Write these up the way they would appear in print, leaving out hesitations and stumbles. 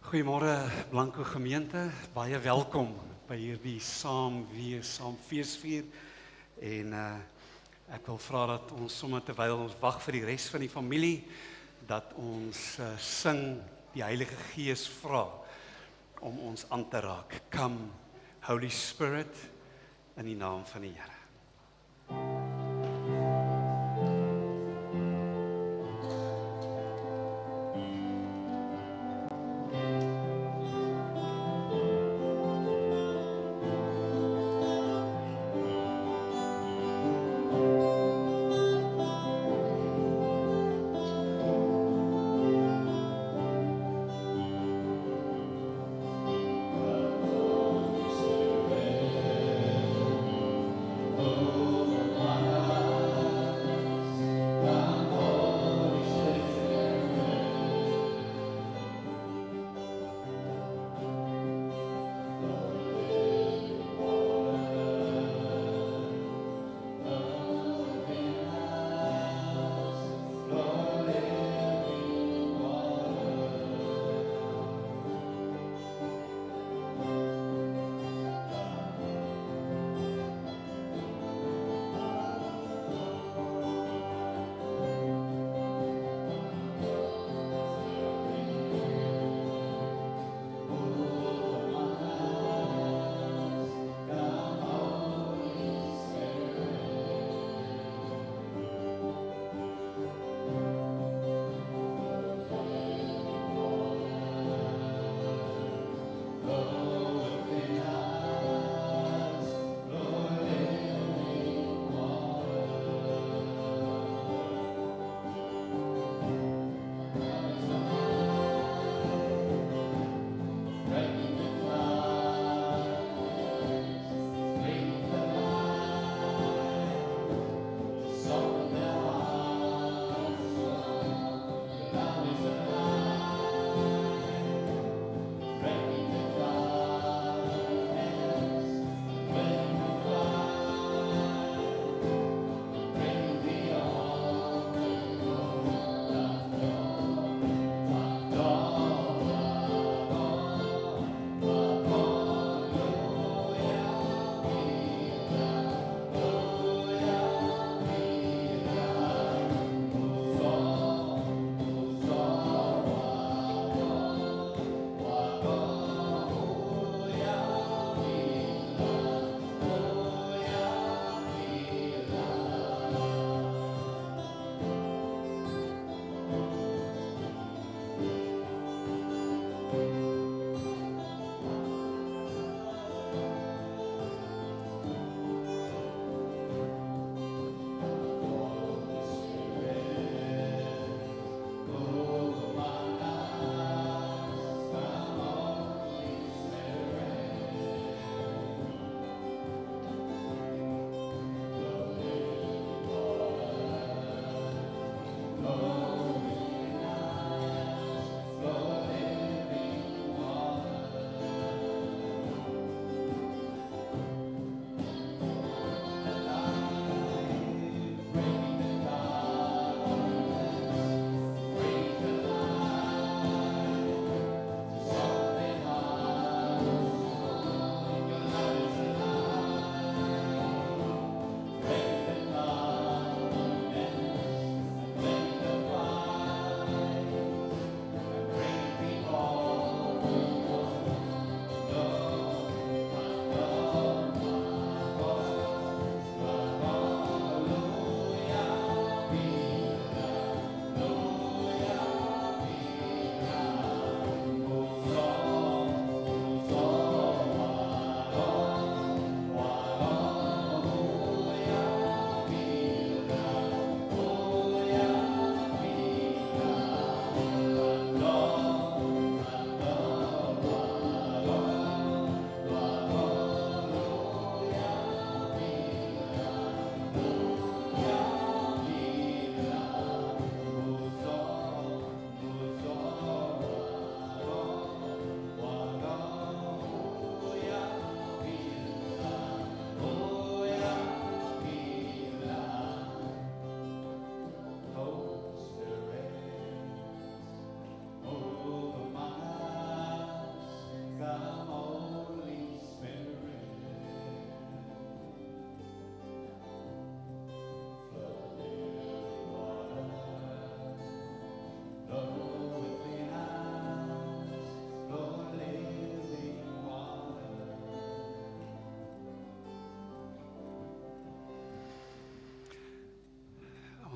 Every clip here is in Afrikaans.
Goeiemôre Blanco gemeente, baie welkom by hierdie saam feesvier en ek wil vra dat ons sommer terwyl ons wag vir die res van die familie dat ons sing die Heilige Gees vra om ons aan te raak. Come Holy Spirit in die naam van die Here.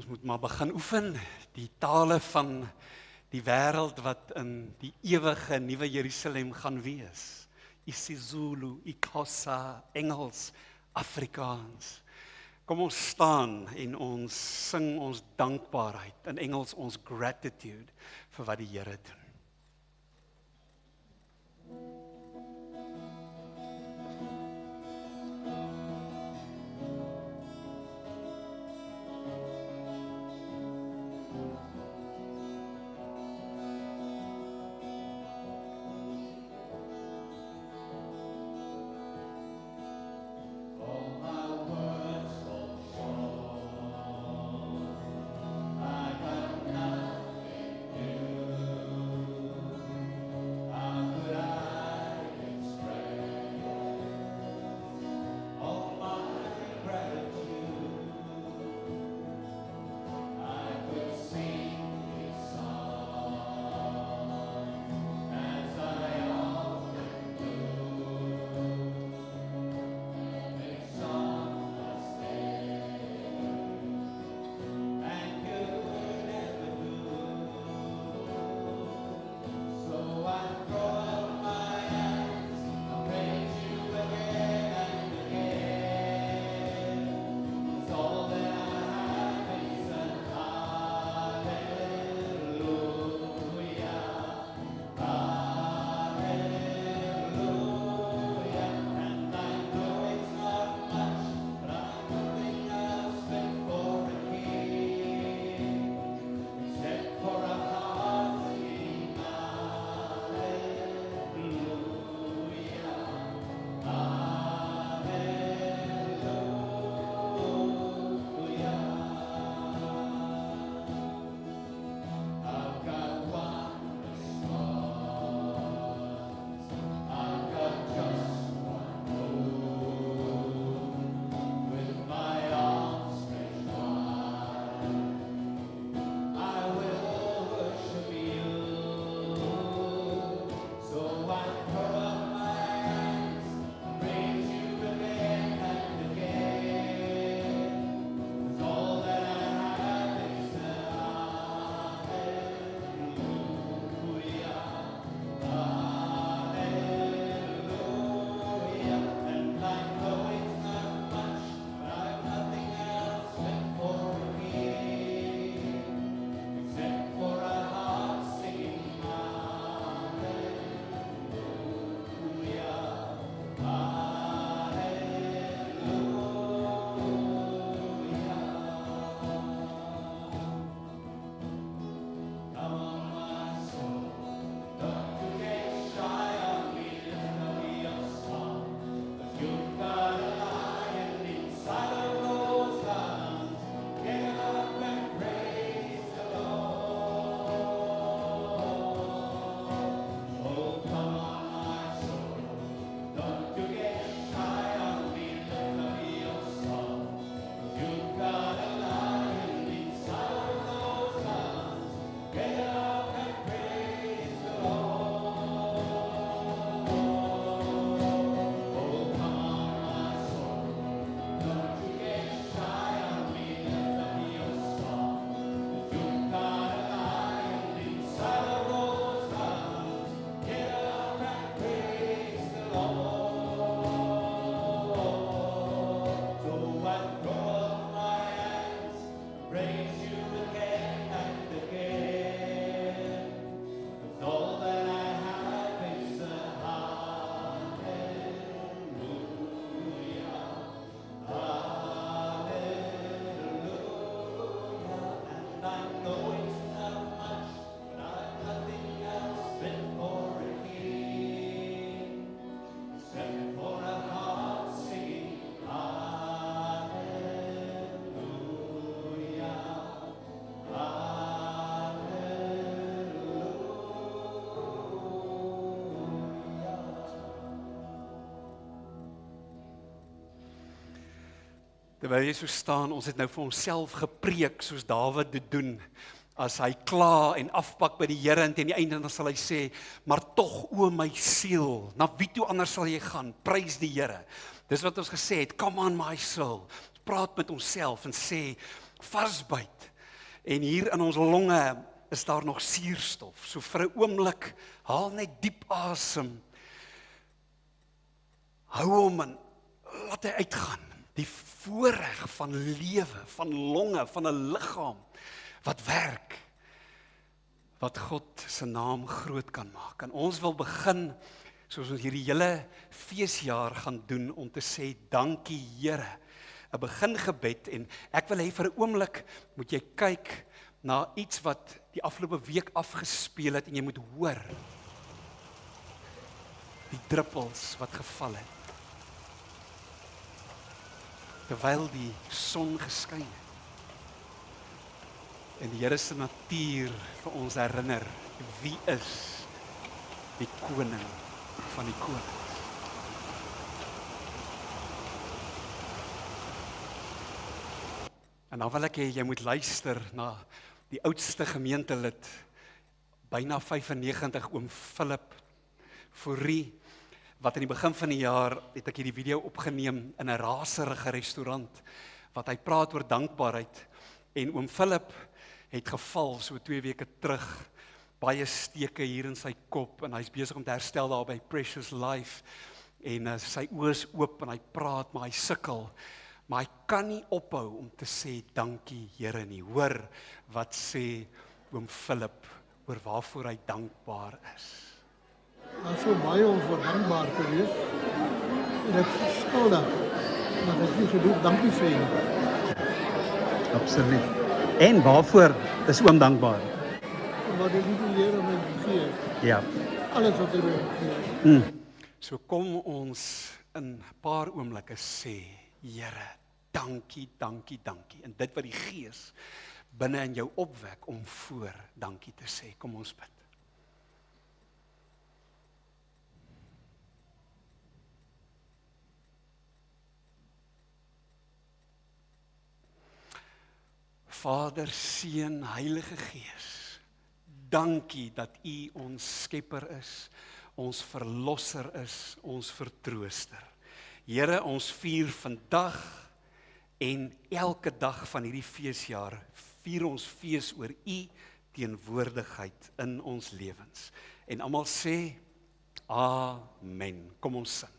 Ons moet maar begin oefen, die tale van die wêreld wat in die ewige nuwe Jerusalem gaan wees. isiZulu, iXhosa, Engels, Afrikaans. Kom ons staan en ons sing ons dankbaarheid, in Engels ons gratitude vir wat die Here doen. Terwyl jy so staan, ons het nou vir onsself gepreek soos Dawid dit doen. As hy kla en afpak by die Here en teen die einde dan sal hy sê, maar tog o my siel, na wie toe anders sal jy gaan? Prys die Here. Dis wat ons gesê het, come on my soul. Praat met onsself en sê, vasbyt. En hier in ons longe is daar nog suurstof. So vir 'n oomblik, haal net diep asem. Hou hom en laat hy uitgaan. Die voorreg van lewe, van longe, van 'n liggaam wat werk, wat God se naam groot kan maak. En ons wil begin, soos ons hierdie hele feesjaar gaan doen, om te sê, dankie Here. 'n Begingebed, en ek wil hê vir 'n oomblik, moet jy kyk na iets wat die afgelope week afgespeel het, en jy moet hoor, die druppels wat geval het, terwyl die son geskyn het. En die Here se natuur vir ons herinner, wie is die koning van die konings. En dan wil ek hê jy moet luister na die oudste gemeentelid, byna 95, oom Philip Fourie, wat in die begin van die jaar, het ek hierdie video opgeneem in 'n raserige restaurant, wat hy praat oor dankbaarheid, en oom Philip het geval so 2 weke terug, baie steke hier in sy kop, en hy's besig om te herstel daar by Precious Life, en sy oë is oop, en hy praat, maar hy sukkel, maar hy kan nie ophou om te sê, dankie Here nie. Hoor wat sê oom Philip, oor waarvoor hy dankbaar is. Daar is so baie om voor dankbaar te wees. En ek is skuldig dat ek nie genoeg dankie sê nie. Absoluut. En waarvoor is oom dankbaar? Omdat ek nie die Here my gegee het. Ja. Alles wat hy my gegee het. So kom ons in 'n paar oomblikke sê, Here, dankie, dankie, dankie. En dit wat die Gees binne in jou opwek om voor dankie te sê. Kom ons bid. Vader, Seun, Heilige Gees, dankie dat U ons Skepper is, ons Verlosser is, ons Vertrooster. Here, ons vier vandag en elke dag van hierdie feesjaar, vier ons fees oor U teenwoordigheid in ons lewens. En almal sê, Amen. Kom ons sing.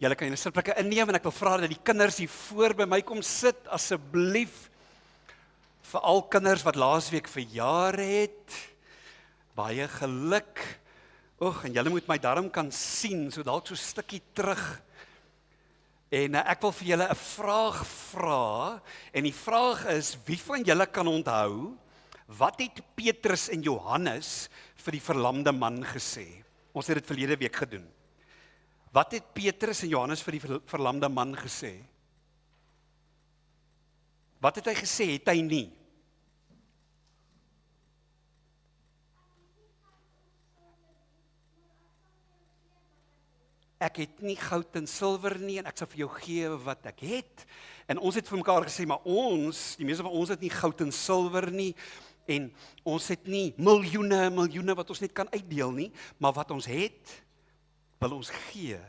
Julle kan julle sitplekke inneem en ek wil vra dat die kinders hier voor by my kom sit, asseblief. Vir al kinders wat laasweek verjaar het, baie geluk. En julle moet my darm kan sien, so dalk so 'n stukkie terug. En ek wil vir julle 'n vraag vra, en die vraag is, wie van julle kan onthou, wat het Petrus en Johannes vir die verlamde man gesê? Ons het dit verlede week gedoen. Wat het Petrus en Johannes vir die verlamde man gesê? Wat het hy gesê? Het hy nie? ek het nie goud en silwer nie, en ek sal vir jou gee wat ek het. En ons het vir mekaar gesê, maar die meeste van ons het nie goud en silwer nie, en ons het nie miljoene wat ons net kan uitdeel nie, maar wat ons het, wil ons gee.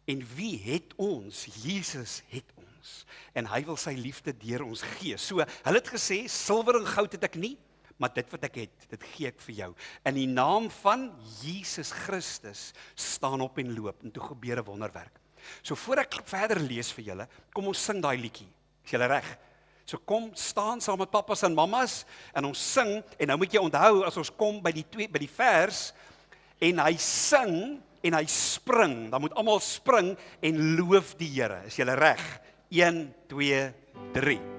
En wie het ons? Jesus het ons. En hy wil sy liefde deur ons gee. So, hulle het gesê, silwer en goud het ek nie, maar dit wat ek het, dit gee ek vir jou. In die naam van Jesus Christus staan op en loop, en toe gebeur 'n wonderwerk. So voor ek verder lees vir julle, kom ons sing daai liedjie. Is julle reg? So kom staan saam met pappas en mammas en ons sing, en nou moet jy onthou as ons kom by die vers en hy sing en hy spring, dan moet almal spring en loof die Here. Is julle reg? 1 2 3.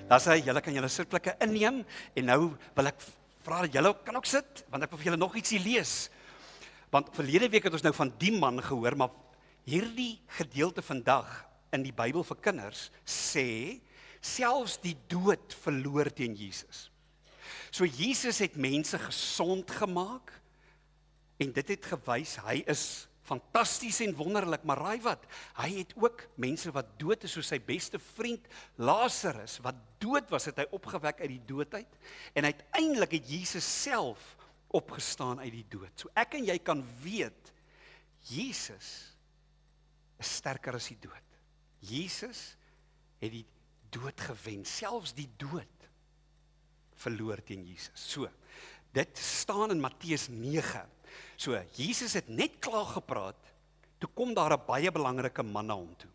Dan sê hy, julle kan julle sitplekke inneem, en nou wil ek vra dat julle kan ook sit, want ek wil vir julle nog ietsie lees. Want verlede week het ons nou van die man gehoor, maar hierdie gedeelte vandag in die Bybel vir kinders sê, selfs die dood verloor teen Jesus. So Jesus het mense gesond gemaak, en dit het gewys, hy is fantasties en wonderlik, maar raai wat? Hy het ook mense wat dood is, soos sy beste vriend Lazarus, wat dood was, het hy opgewek uit die dood uit, en uiteindelik het Jesus self opgestaan uit die dood. So ek en jy kan weet, Jesus is sterker as die dood. Jesus het die dood gewen, selfs die dood verloor teen Jesus. So, dit staan in Matteus 9. So, Jesus het net klaar gepraat, toe kom daar 'n baie belangrike man na hom toe.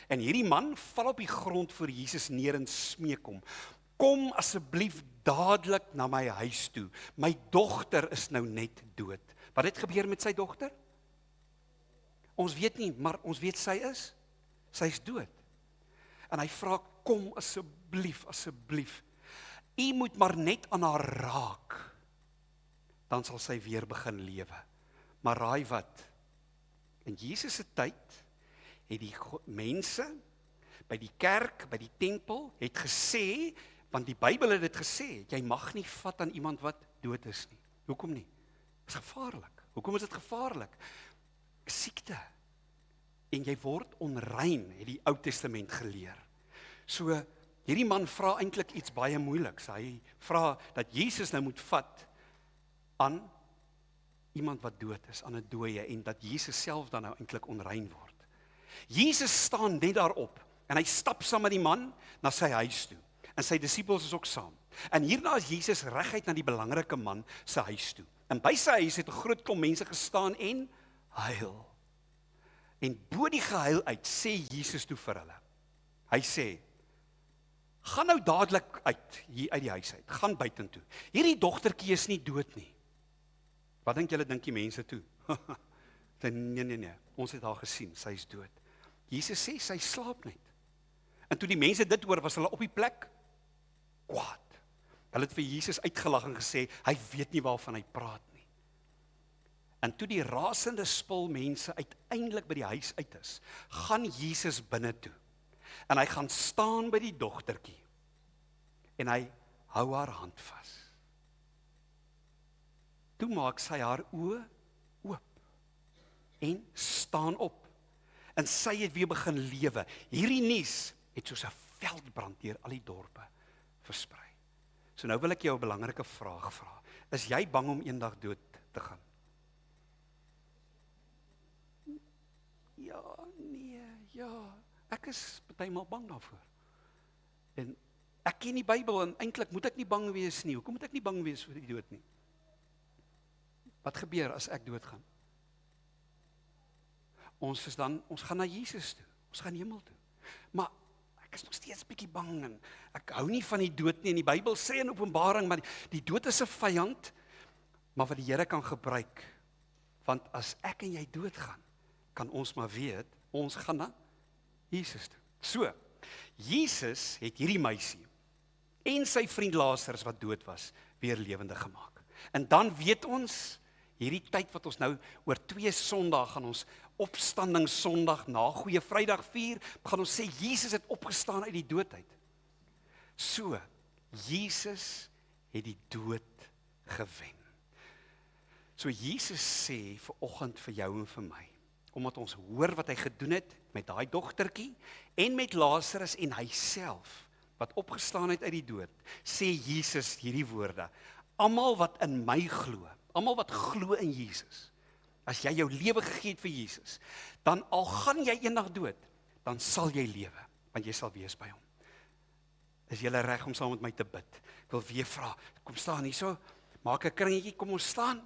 En hierdie man val op die grond voor Jesus neer en smeek hom, kom asseblief dadelik na my huis toe, my dogter is nou net dood. Wat het gebeur met sy dogter? Ons weet nie, maar ons weet sy is dood. En hy vra, kom asseblief, u moet maar net aan haar raak, dan sal sy weer begin lewe. Maar raai wat? In Jesus se tyd het die mense by die kerk, by die tempel, het gesê, want die Bybel het dit gesê, jy mag nie vat aan iemand wat dood is nie. Hoekom nie? Dit is gevaarlik. Hoekom is dit gevaarlik? Siekte. En jy word onrein, het die Ou Testament geleer. So, hierdie man vra eintlik iets baie moeiliks. Hy vra dat Jesus nou moet vat aan iemand wat dood is, aan 'n dooie, en dat Jesus self dan nou eintlik onrein word. Jesus staan net daarop, en hy stap saam met die man na sy huis toe, en sy disippels is ook saam. En hierna is Jesus reguit na die belangrike man se huis toe. En by sy huis het 'n groot klomp mense gestaan en huil. En bo die gehuil uit, sê Jesus toe vir hulle. Hy sê, gaan nou dadelik uit, hier uit die huis uit, gaan buitentoe. Hierdie dogtertjie is nie dood nie. Wat dink julle, dink die mense toe? Nee, ons het haar gesien, sy is dood. Jesus sê, sy slaap net. En toe die mense dit hoor, was hulle op die plek kwaad. Hulle het vir Jesus uitgelag en gesê, hy weet nie waarvan hy praat nie. En toe die rasende spul mense uiteindelik by die huis uit is, gaan Jesus binne toe. En hy gaan staan by die dogtertjie. En hy hou haar hand vas. Toe maak sy haar oë oop. en staan op. En sy het weer begin lewe. Hierdie nuus het soos 'n veldbrand deur al die dorpe versprei. So nou wil ek jou 'n belangrike vraag vra. Is jy bang om eendag dood te gaan? Ja, nee, ja. Ek is partymal bang daarvoor. En ek ken die Bybel en eintlik moet ek nie bang wees nie. Hoekom moet ek nie bang wees vir die dood nie? Wat gebeur as ek doodgaan? Ons gaan na Jesus toe. Ons gaan hemel toe. Maar ek is nog steeds bietjie bang en ek hou nie van die dood nie. En die Bybel sê in Openbaring, maar die dood is 'n vyand, maar wat die Here kan gebruik. Want as ek en jy doodgaan, kan ons maar weet, ons gaan na Jesus toe. So, Jesus het hierdie meisie en sy vriend Lazarus wat dood was, weer lewendig gemaak. En dan weet ons, hierdie tyd wat ons nou oor 2 Sondae gaan ons opstandingssondag na Goeie Vrydag vier, gaan ons sê Jesus het opgestaan uit die dood uit. So, Jesus het die dood gewen. So Jesus sê vir oggend vir jou en vir my, omdat ons hoor wat hy gedoen het met daai dogtertjie en met Lazarus en hy self wat opgestaan het uit die dood, sê Jesus hierdie woorde: almal wat in my glo, almal wat glo in Jesus, as jy jou lewe gegee het vir Jesus, dan al gaan jy eendag dood, dan sal jy lewe, want jy sal wees by hom. Is julle reg om saam met my te bid? Ek wil weer vra, kom staan hierso, maak 'n kringetjie, kom ons staan.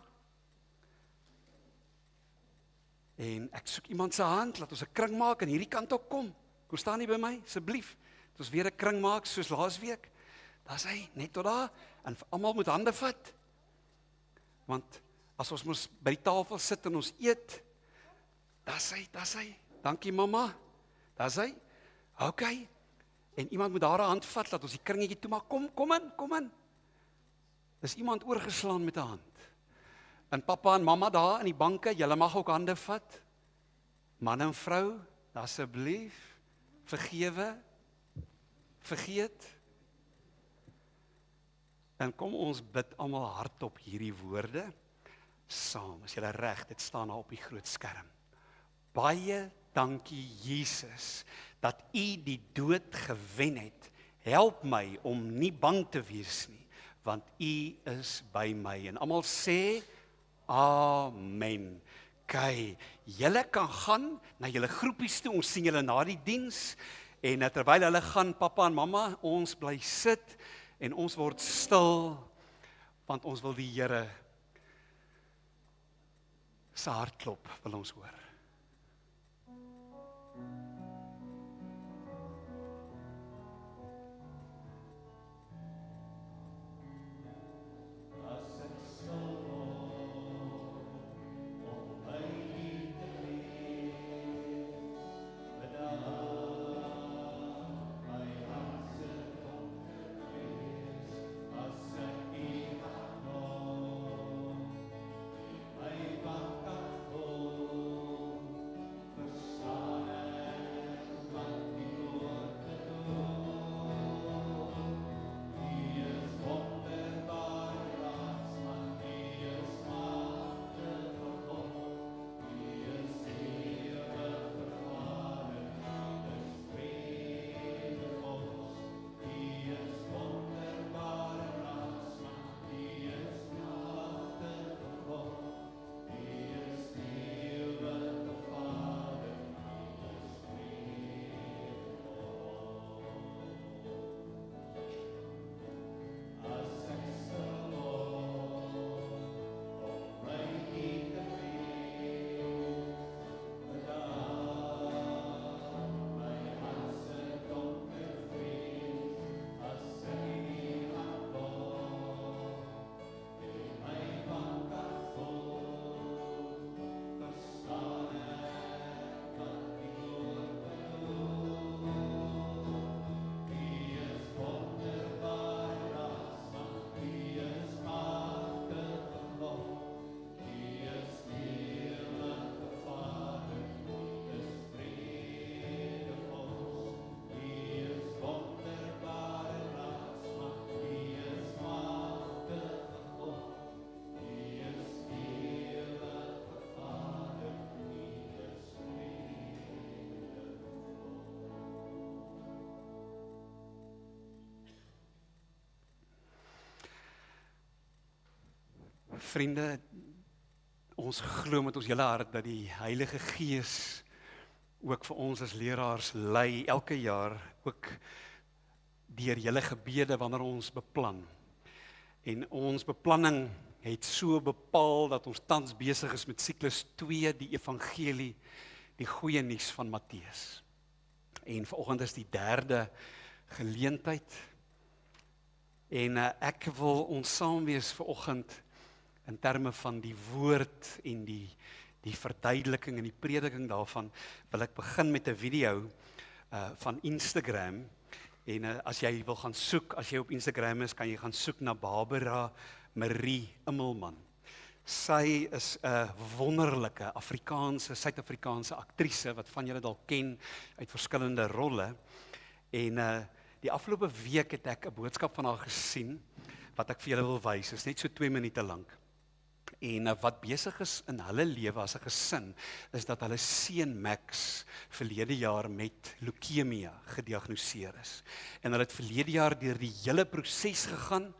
En ek soek iemand se hand, laat ons 'n kring maak en hierdie kant op kom. Kom staan hier by my, asseblief. Dat ons weer 'n kring maak soos laasweek. Daar's hy, net tot daar. En almal moet hande vat. Want as ons mos by die tafel sit en ons eet, daar's hy. Dankie mamma. Daar's hy. OK. En iemand moet haar hand vat, laat ons die kringetjie toe maak. Kom in. Is iemand oorgeslaan met 'n hand? En pappa en mamma daar in die banke, julle mag ook hande vat. Man en vrou, asseblief, vergewe, vergeet. En kom ons bid almal hardop hierdie woorde saam. As julle reg, dit staan daar op die groot skerm. Baie dankie Jesus, dat U die dood gewen het. Help my om nie bang te wees nie, want U is by my. En almal sê amen. Kyk, julle kan gaan na julle groepies toe, ons sien julle na die diens, en terwyl hulle gaan, pappa en mamma, ons bly sit, en ons word stil, want ons wil die Here se hartklop wil ons hoor. Vriende, ons glo met ons hele hart dat die Heilige Gees ook vir ons as leraars lei elke jaar, ook deur julle gebede wanneer ons beplan. En ons beplanning het so bepaal dat ons tans besig is met siklus 2, die evangelie, die goeie nuus van Matteus. En vanoggend is die 3de geleentheid. En ek wil ons saam wees vanoggend in terme van die woord en die verduideliking en die prediking daarvan, wil ek begin met 'n video van Instagram. En as jy wil gaan soek, as jy op Instagram is, kan jy gaan soek na Barbara Marie Immelman. Sy is 'n wonderlike Suid-Afrikaanse aktrise wat van julle dalk ken uit verskillende rolle. En die afgelope week het ek 'n boodskap van haar gesien wat ek vir julle wil wys. Dit is net so 2 minute lank. En wat besig is in hulle lewe as 'n gesin, is dat hulle seun Max verlede jaar met leukemie gediagnoseer is. En hulle het verlede jaar deur die hele proses gegaan.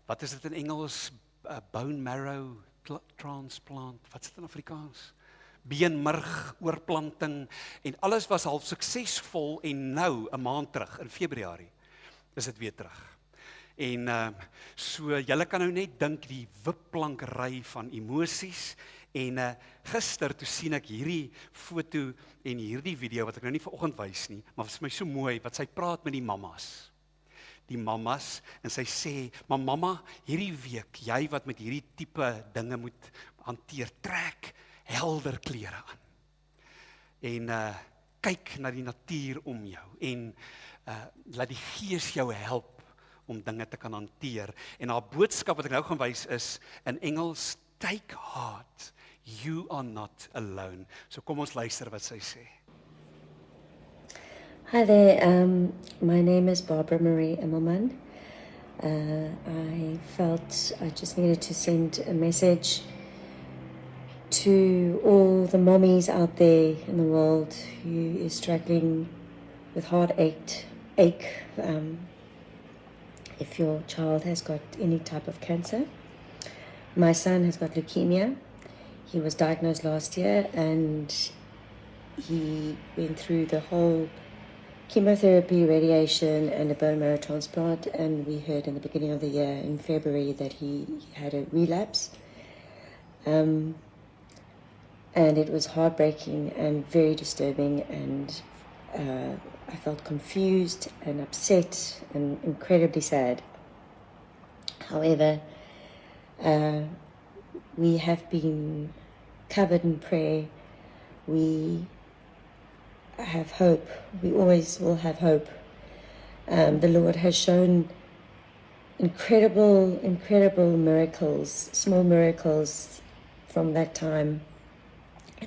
Wat is dit in Engels? Bone marrow transplant. Wat is dit in Afrikaans? Beenmerg oorplanting. En alles was half suksesvol en nou, 'n maand terug, in Februarie, is dit weer terug. En so, julle kan nou net dink die wipplankery van emosies. En gister toe sien ek hierdie foto en hierdie video wat ek nou nie vanoggend wys nie, maar wat vir my so mooi, wat sy praat met die mammas. Die mammas, en sy sê, maar mamma, hierdie week, jy wat met hierdie tipe dinge moet hanteer, trek helder klere aan. En kyk na die natuur om jou en laat die Gees jou help om dinge te kan hanteer. En haar boodskap wat ek nou gaan wys is in Engels, take heart, you are not alone. So kom ons luister wat sy sê. Hi there, my name is Barbara Marie Immelman. I felt I just needed to send a message to all the mommies out there in the world who is struggling with heartache. If your child has got any type of cancer. My son has got leukemia. He was diagnosed last year and he went through the whole chemotherapy, radiation and a bone marrow transplant, and we heard in the beginning of the year in February that he had a relapse. And it was heartbreaking and very disturbing, and I felt confused and upset and incredibly sad. However, we have been covered in prayer. We have hope. We always will have hope. The Lord has shown incredible miracles, small miracles from that time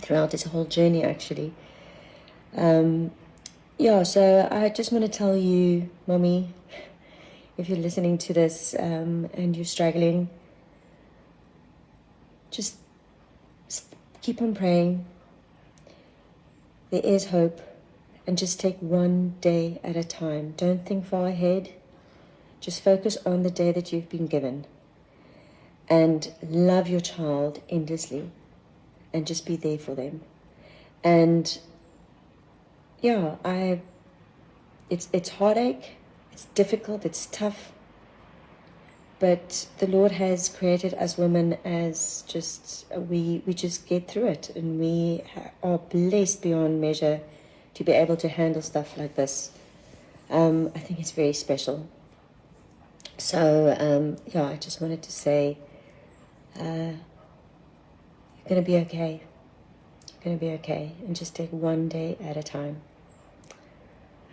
throughout this whole journey, actually. So I just want to tell you, Mommy, if you're listening to this and you're struggling, just keep on praying. There is hope, and just take one day at a time. Don't think far ahead. Just focus on the day that you've been given, and love your child endlessly, and just be there for them. And it's heartache, it's difficult, it's tough, but the Lord has created us women as we just get through it, and we are blessed beyond measure to be able to handle stuff like this. I think it's very special. So, I just wanted to say, you're going to be okay. You're going to be okay, and just take one day at a time.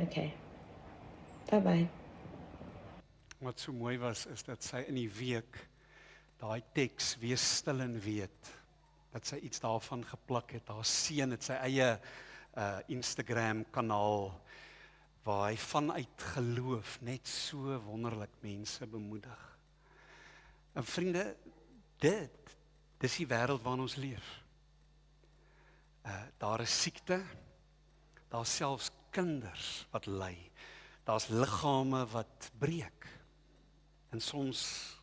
Okay. Bye-bye. Wat so mooi was, is dat sy in die week daai teks wees stil en weet, dat sy iets daarvan geplak het. Haar seun het sy eie Instagram kanaal, waar hy vanuit geloof net so wonderlik mense bemoedig. En vriende, dis die wêreld waarin ons leef. Daar is siekte, daar is selfs kinders wat ly, daar's liggame wat breek, en soms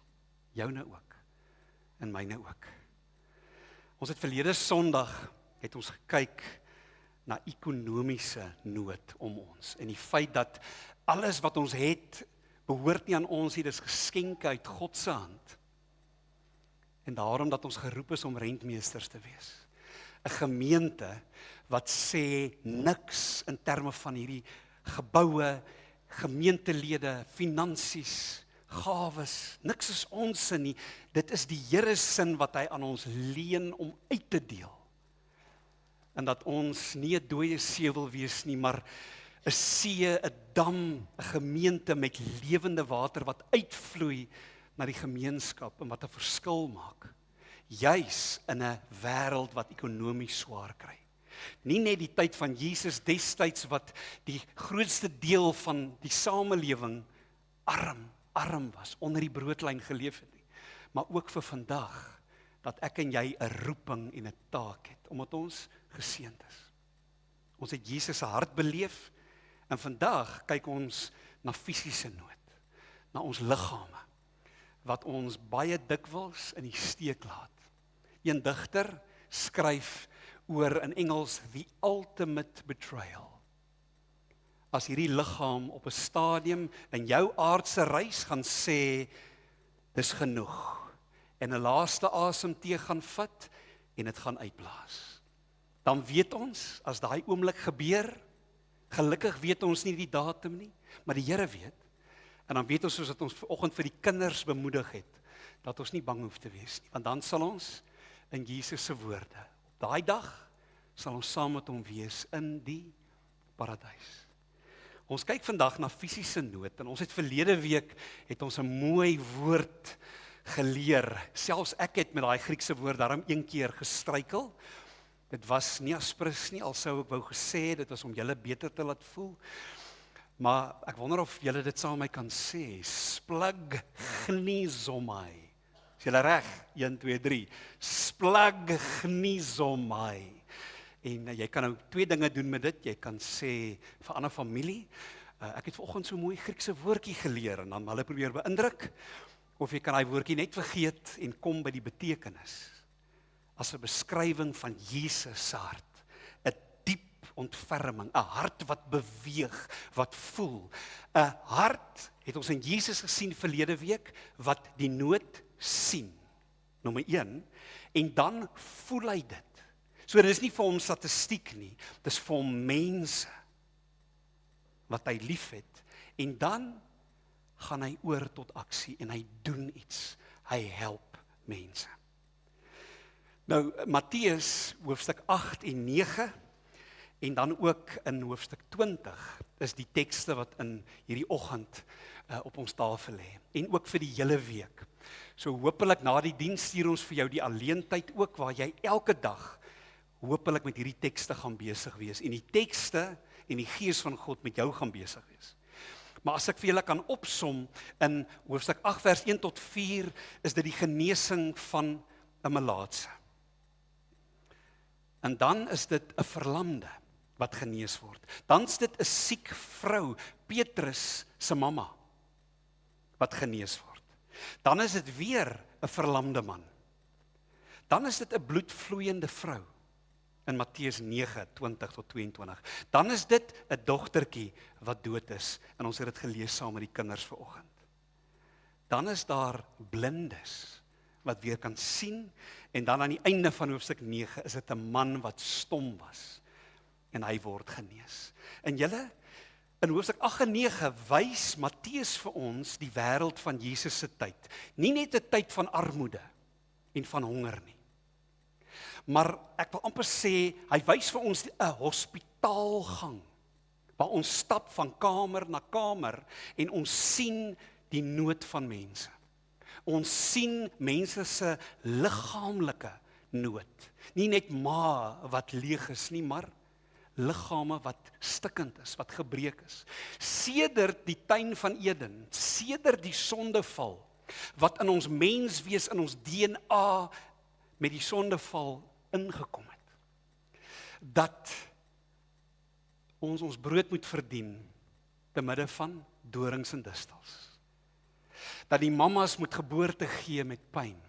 joune ook. en myne ook. Ons het verlede Sondag het ons gekyk na ekonomiese nood om ons en die feit dat alles wat ons het behoort nie aan ons nie, dis geskenke uit God se hand. En daarom dat ons geroep is om rentmeesters te wees. 'n Gemeente wat sê niks in terme van hierdie geboue, gemeentelede, finansies, gawes, niks is ons sin nie. Dit is die Here sin wat hy aan ons leen om uit te deel. En dat ons nie 'n dooie see wil wees nie, maar 'n see, 'n dam, 'n gemeente met lewende water wat uitvloei na die gemeenskap en wat 'n verskil maak. Juis in 'n wêreld wat ekonomies swaar kry. Nie net die tyd van Jesus destyds wat die grootste deel van die samelewing arm was, onder die broodlyn geleef het nie, maar ook vir vandag, dat ek en jy 'n roeping en 'n taak het, omdat ons geseënd is. Ons het Jesus se hart beleef, en vandag kyk ons na fisiese nood, na ons liggame, wat ons baie dikwels in die steek laat. Een digter skryf oor in Engels the ultimate betrayal. As hierdie liggaam op 'n stadium in jou aardse reis gaan sê, dis genoeg, en 'n laaste asemteug gaan vat, en dit gaan uitblaas. Dan weet ons, as daai oomblik gebeur, gelukkig weet ons nie die datum nie, maar die Here weet, en dan weet ons soos dat ons vanoggend vir die kinders bemoedig het, dat ons nie bang hoef te wees nie, want dan sal ons in Jesus se woorde, op daai dag sal ons saam met hom wees in die paradys. Ons kyk vandag na fisiese nood, en ons het verlede week, het ons 'n mooi woord geleer, selfs ek het met daai Griekse woord daarom een keer gestruikel. Dit was nie aspris nie, al sou ek wou gesê, dit was om julle beter te laat voel. Maar ek wonder of julle dit saam met my kan sê, splagnizomai. Is julle reg? 1, 2, 3. Splagnizomai. En jy kan nou 2 dinge doen met dit. Jy kan sê vir 'n ander familie, ek het vanoggend so 'n mooi Griekse woordjie geleer, en dan hulle probeer beïndruk, of jy kan daai woordjie net vergeet en kom by die betekenis. As 'n beskrywing van Jesus se hart, 'n diep ontferming, 'n hart wat beweeg, wat voel. 'n Hart, het ons in Jesus gesien verlede week, wat die nood sien, nommer 1, en dan voel hy dit. So dit is nie vir hom statistiek nie, dit is vir hom mense, wat hy lief het, en dan gaan hy oor tot aksie, en hy doen iets, hy help mense. Nou, Matteus, hoofstuk 8 en 9, en dan ook in hoofstuk 20, is die tekste wat in hierdie oggend op ons tafel lê, en ook vir die hele week. So hopelik na die diens stuur ons vir jou die alleentyd ook, waar jy elke dag hopelik met hierdie tekste gaan besig wees, en die tekste en die Gees van God met jou gaan besig wees. Maar as ek vir julle kan opsom, in hoofstuk 8 vers 1 tot 4, is dit die genesing van 'n melaatse. En dan is dit 'n verlamde wat genees word. Dan is dit 'n siek vrou, Petrus se mamma, wat genees word. Dan is dit weer 'n verlamde man. Dan is dit 'n bloedvloeiende vrou in Matteus 9, 20 tot 22. Dan is dit 'n dogtertjie wat dood is, en ons het dit gelees saam met die kinders vanoggend. Dan is daar blindes wat weer kan sien, en dan aan die einde van hoofstuk 9 is dit 'n man wat stom was, en hy word genees. En julle, in hoofstuk 8 en 9 wys Matteus vir ons die wêreld van Jesus se tyd. Nie net 'n tyd van armoede en van honger nie, maar ek wil amper sê, hy wys vir ons 'n hospitaalgang, waar ons stap van kamer na kamer, en ons sien die nood van mense. Ons sien mense se liggaamlike nood. Nie net wat leeg is nie, maar liggame wat stikkend is, wat gebreek is. Sedert die tuin van Eden, sedert die sondeval, wat in ons menswees, in ons DNA, met die sondeval ingekom het. Dat ons brood moet verdien, te midde van dorings en distels. Dat die mammas moet geboorte gee met pyn.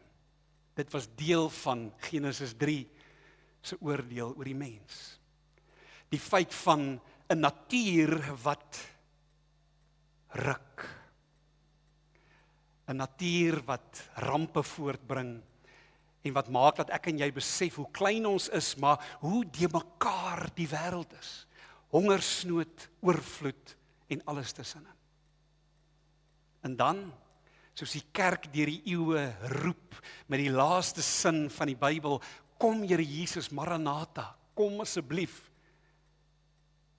Dit was deel van Genesis 3 se oordeel oor die mens. Die feit van 'n natuur wat ruk. 'n Natuur wat rampe voortbring en wat maak dat ek en jy besef hoe klein ons is, maar hoe de mekaar die wêreld is. Hongersnood, oorvloed en alles tussenin. En dan, soos die kerk deur die eeue roep met die laaste sin van die Bybel, kom Here Jesus, Maranatha, kom asseblief.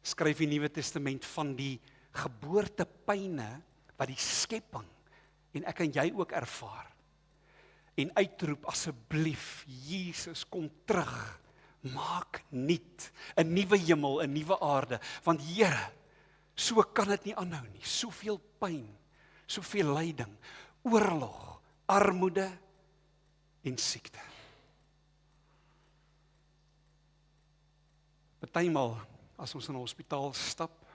Skryf die Nuwe Testament van die geboortepyne wat die skepping en ek en jy ook ervaar. En uitroep asseblief, Jesus, kom terug. Maak nuut 'n nuwe hemel, 'n nuwe aarde, want Here, so kan dit nie aanhou nie. Soveel pyn, soveel lyding, oorlog, armoede en siekte. Partymal as ons in 'n hospitaal stap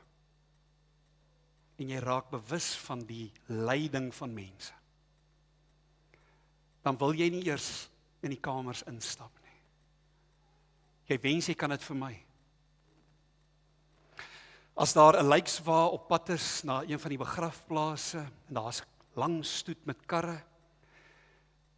en jy raak bewus van die lyding van mense, dan wil jy nie eers in die kamers instap nie. Jy wens jy kan dit vermy. As daar 'n lijkswa op pad is na een van die begrafplase en daar's 'n lang stoet met karre,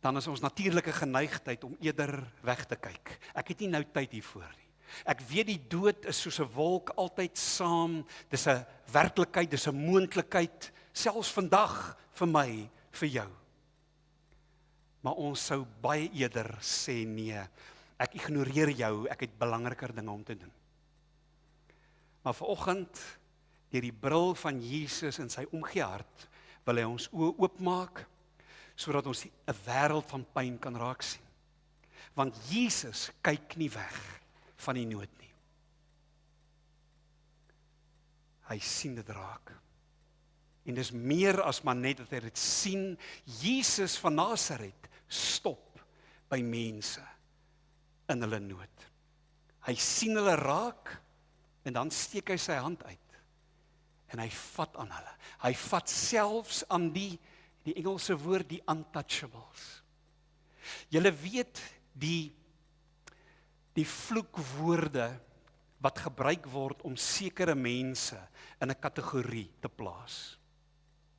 dan is ons natuurlike geneigtheid om eerder weg te kyk. Ek het nie nou tyd hiervoor nie. Ek weet die dood is soos 'n wolk altyd saam, dis 'n werklikheid, dis 'n moontlikheid, selfs vandag vir my, vir jou. Maar ons sou baie eerder sê nee, ek ignoreer jou, ek het belangriker dinge om te doen. Maar vanoggend, deur die bril van Jesus en sy omgee hart, wil hy ons oë oopmaak, sodat ons 'n wêreld van pyn kan raak sien. Want Jesus kyk nie weg van die nood nie. Hy sien dit raak. En dis meer as maar net dat hy dit sien. Jesus van Nasaret stop by mense in hulle nood. Hy sien hulle raak en dan steek hy sy hand uit en hy vat aan hulle. Hy vat selfs aan die Engelse woord, die untouchables. Julle weet die vloekwoorde wat gebruik word om sekere mense in 'n kategorie te plaas.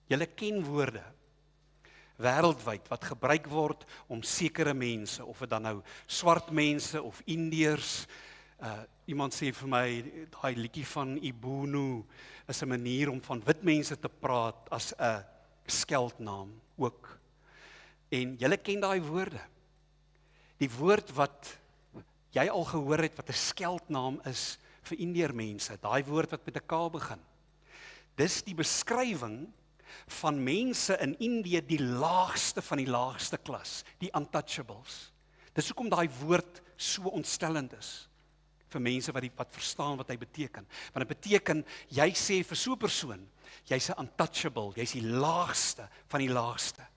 Julle ken woorde wêreldwyd wat gebruik word om sekere mense, of dit dan nou swart mense of Indiërs, iemand sê vir my, daai liedjie van Ibunu is 'n manier om van wit mense te praat as 'n skeldnaam ook. En julle ken daai woorde. Die woord wat jy al gehoor het wat 'n skeldnaam is vir Indiër mense, daai woord wat met 'n K begin. Dis die beskrywing van mense in Indië, die laagste van die laagste klas, die untouchables. Dis hoekom daai woord so ontstellend is vir mense wat verstaan wat hy beteken. Want dit beteken, jy sê vir so 'n persoon, jy's 'n untouchable, jy's die laagste van die laagste.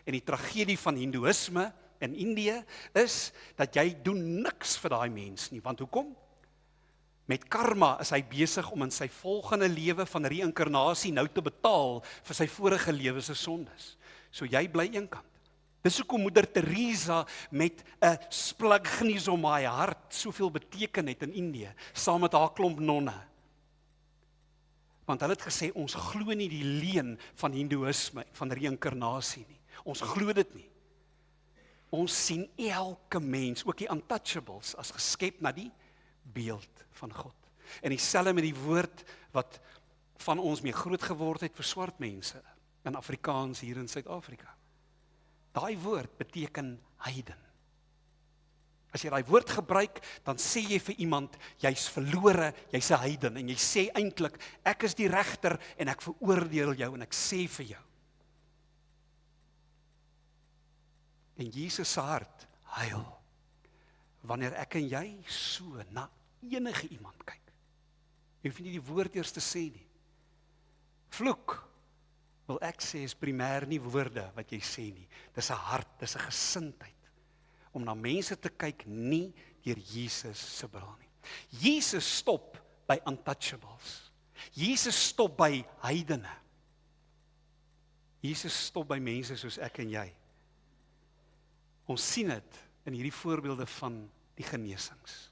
En die tragedie van Hindoeïsme in Indië is dat jy doen niks vir daai mens nie. Want hoekom? Met karma is hy besig om in sy volgende lewe van reïnkarnasie nou te betaal vir sy vorige lewe se sondes. So jy bly eenkant. Dis hoekom Moeder Teresa met 'n splagnis om haar hart soveel beteken het in Indië, saam met haar klomp nonne. Want hulle het gesê, ons glo nie die leuen van Hindoeïsme, van reïnkarnasie nie. Ons glo dit nie. Ons sien elke mens, ook die untouchables, as geskep na die beeld van God. En dieselfde met die woord wat van ons mee groot geword het vir swart mense in Afrikaans hier in Suid-Afrika. Daai woord beteken heiden. As jy daai woord gebruik, dan sê jy vir iemand, jy's verlore, jy's 'n heiden, en jy sê eintlik, ek is die regter en ek veroordeel jou en ek sê vir jou. En Jesus se hart huil wanneer ek en jy so na enige iemand kyk. Jy hoef nie die woord eers te sê nie. Vloek, wil ek sê, is primêr nie woorde wat jy sê nie. Dis 'n hart, dis 'n gesindheid om na mense te kyk, nie deur Jesus se bril nie. Jesus stop by untouchables. Jesus stop by heidene. Jesus stop by mense soos ek en jy. Ons sien dit in hierdie voorbeelde van die genesings.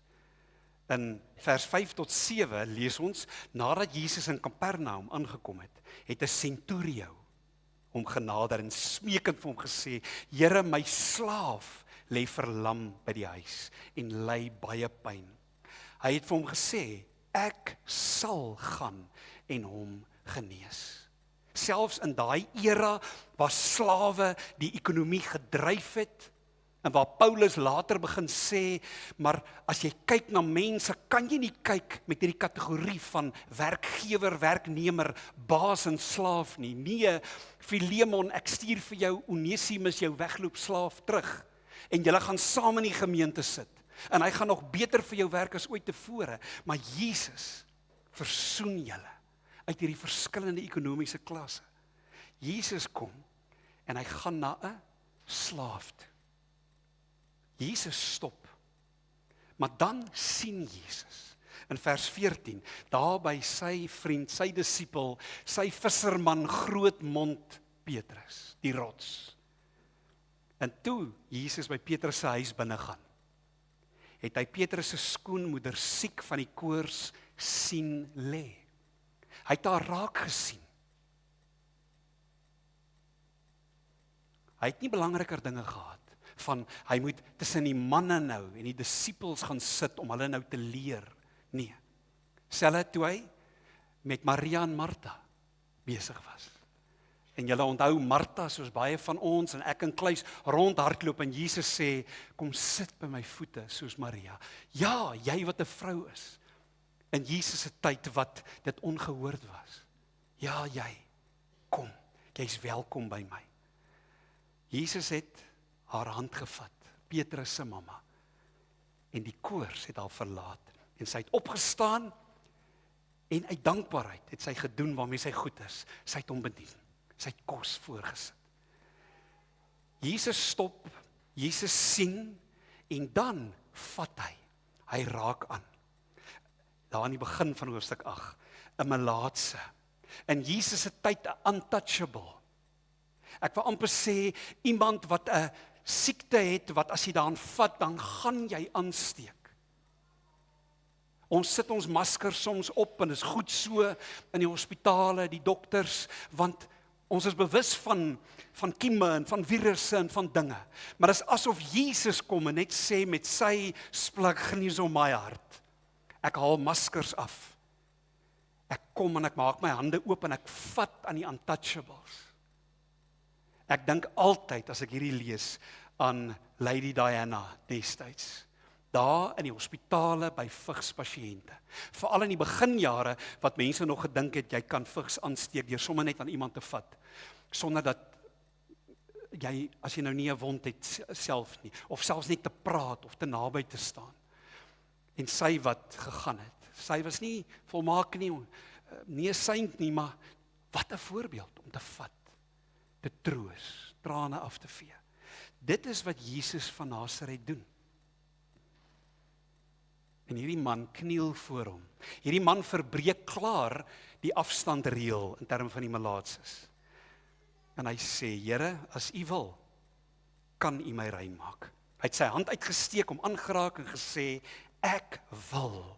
In vers 5 tot 7 lees ons, nadat Jesus in Kapernaum aangekom het, het 'n centurio hom genader en smeekend vir hom gesê, Here, my slaaf lê verlam by die huis en ly baie pyn. Hy het vir hom gesê, ek sal gaan en hom genees. Selfs in daai era waar slawe die ekonomie gedryf het, en waar Paulus later begin sê, maar as jy kyk na mense, kan jy nie kyk met hierdie kategorie van werkgewer, werknemer, baas en slaaf nie. Nee, Filemon, ek stuur vir jou Onesimus, jou wegloop slaaf terug. En julle gaan saam in die gemeente sit. En hy gaan nog beter vir jou werk as ooit tevore. Maar Jesus versoen julle uit hierdie verskillende ekonomiese klasse. Jesus kom en hy gaan na 'n slaaf toe. Jesus stop. Maar dan sien Jesus in vers 14, daar by sy vriend, sy disipel, sy visserman grootmond Petrus, die rots. En toe Jesus by Petrus se huis binne gaan, het hy Petrus se skoonmoeder siek van die koors sien lê. Hy het haar raak gesien. Hy het nie belangriker dinge gehad van hy moet tussen die manne nou en die disippels gaan sit om hulle nou te leer. Nee. Selfs toe hy met Maria en Martha besig was. En julle onthou Martha, soos baie van ons en ek in kluis rondhardloop en Jesus sê, kom sit by my voete soos Maria. Ja, jy wat 'n vrou is. In Jesus se tyd wat dit ongehoord was. Ja, jy, kom, jy's welkom by my. Jesus het haar hand gevat, Petrus se mamma, en die koors het haar verlaat, en sy het opgestaan, en uit dankbaarheid het sy gedoen waarmee sy goed is, sy het hom bedien, sy het kos voorgesit. Jesus stop, Jesus sien, en dan vat hy raak aan. Daar in die begin van hoofstuk 8, 'n melaatse, in Jesus se tyd 'n untouchable. Ek wil amper sê, iemand wat 'n siekte het, wat as jy daaraan vat, dan gaan jy aansteek. Ons sit ons maskers soms op, en is goed so, in die hospitale, die dokters, want ons is bewus van kieme, en van virusse, en van dinge. Maar dit is asof Jesus kom, en net sê, met sy splagnies om my hart, ek haal maskers af, ek kom en ek maak my hande oop, en ek vat aan die untouchables. Ek dink altyd, as ek hierdie lees, aan Lady Diana destyds. Daar in die hospitale by vigspasiënte. Veral in die beginjare, wat mense nog gedink het, jy kan vigs aansteek, deur sommer net aan iemand te vat, sonder dat jy, as jy nou nie 'n wond het self nie, of selfs net te praat, of te naby te staan. En sy wat gegaan het, sy was nie volmaak nie, nie 'n saint nie, maar wat 'n voorbeeld om te vat, te troos, trane af te vee. Dit is wat Jesus van Nasaret doen. En hierdie man kniel voor hom. Hierdie man verbreek klaar die afstandreël in terme van die melaatses. En hy sê, Here, as U wil, kan U my rein maak. Hy het sy hand uitgesteek om aangeraak en gesê, ek wil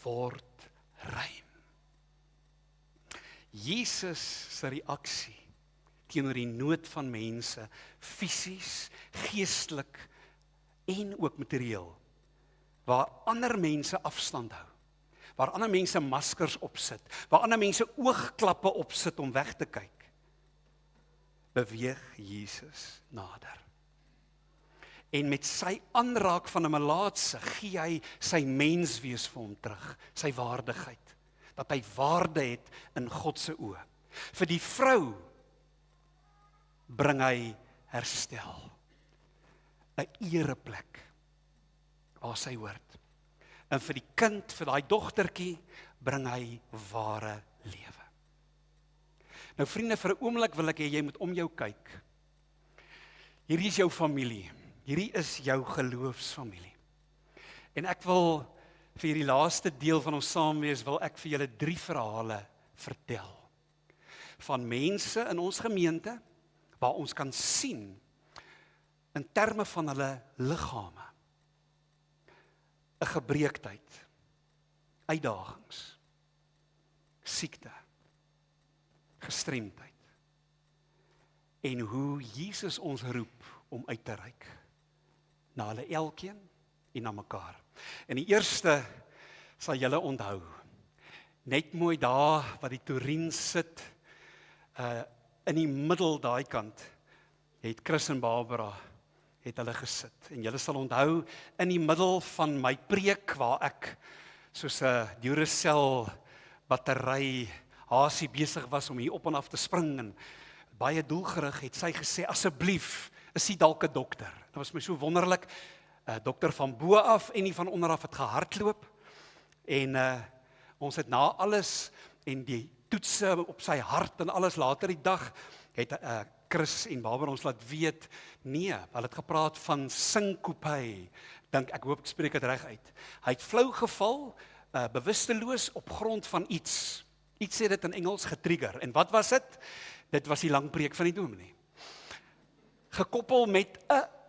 word rein. Jesus se reaksie teenoor die nood van mense, fisies, geestelik en ook materieel, waar ander mense afstand hou, waar ander mense maskers opsit, waar ander mense oogklappe opsit om weg te kyk, beweeg Jesus nader. En met sy aanraak van 'n melaatse gee hy sy menswees vir hom terug, sy waardigheid, dat hy waarde het in God se oë. Vir die vrou bring hy herstel, 'n ereplek waar sy hoort. En vir die kind, vir daai dogtertjie, bring hy ware lewe. Nou vriende, vir 'n oomblik wil ek hê jy moet om jou kyk. Hierdie is jou familie. Hierdie is jou geloofsfamilie. En ek wil vir hierdie laaste deel van ons saamwees, wil ek vir julle 3 verhale vertel. Van mense in ons gemeente, waar ons kan sien, in terme van hulle liggame 'n gebreektheid, uitdagings, siekte, gestremdheid. En hoe Jesus ons roep om uit te reik na hulle elkeen en na mekaar. En die eerste sal julle onthou, net mooi daar waar die Torien sit, in die middel daai kant, het Chris en Barbara het hulle gesit. En julle sal onthou, in die middel van my preek, waar ek soos 'n Duracell battery hasie besig was om hier op en af te spring, en baie doelgerig het sy gesê, asseblief, is sy dalk 'n dokter. Dit was my so wonderlik, dokter van bo af en nie van onder af het gehardloop, en ons het na alles, en die toetse op sy hart en alles later die dag, het Chris en Barbara ons laat weet, nee, hulle het gepraat van synkope, ek hoop ek spreek dit reg uit. Hy het flou geval, bewusteloos op grond van iets. Iets het dit in Engels getrigger. En wat was dit? Dit was die lang preek van die dominee. Gekoppel met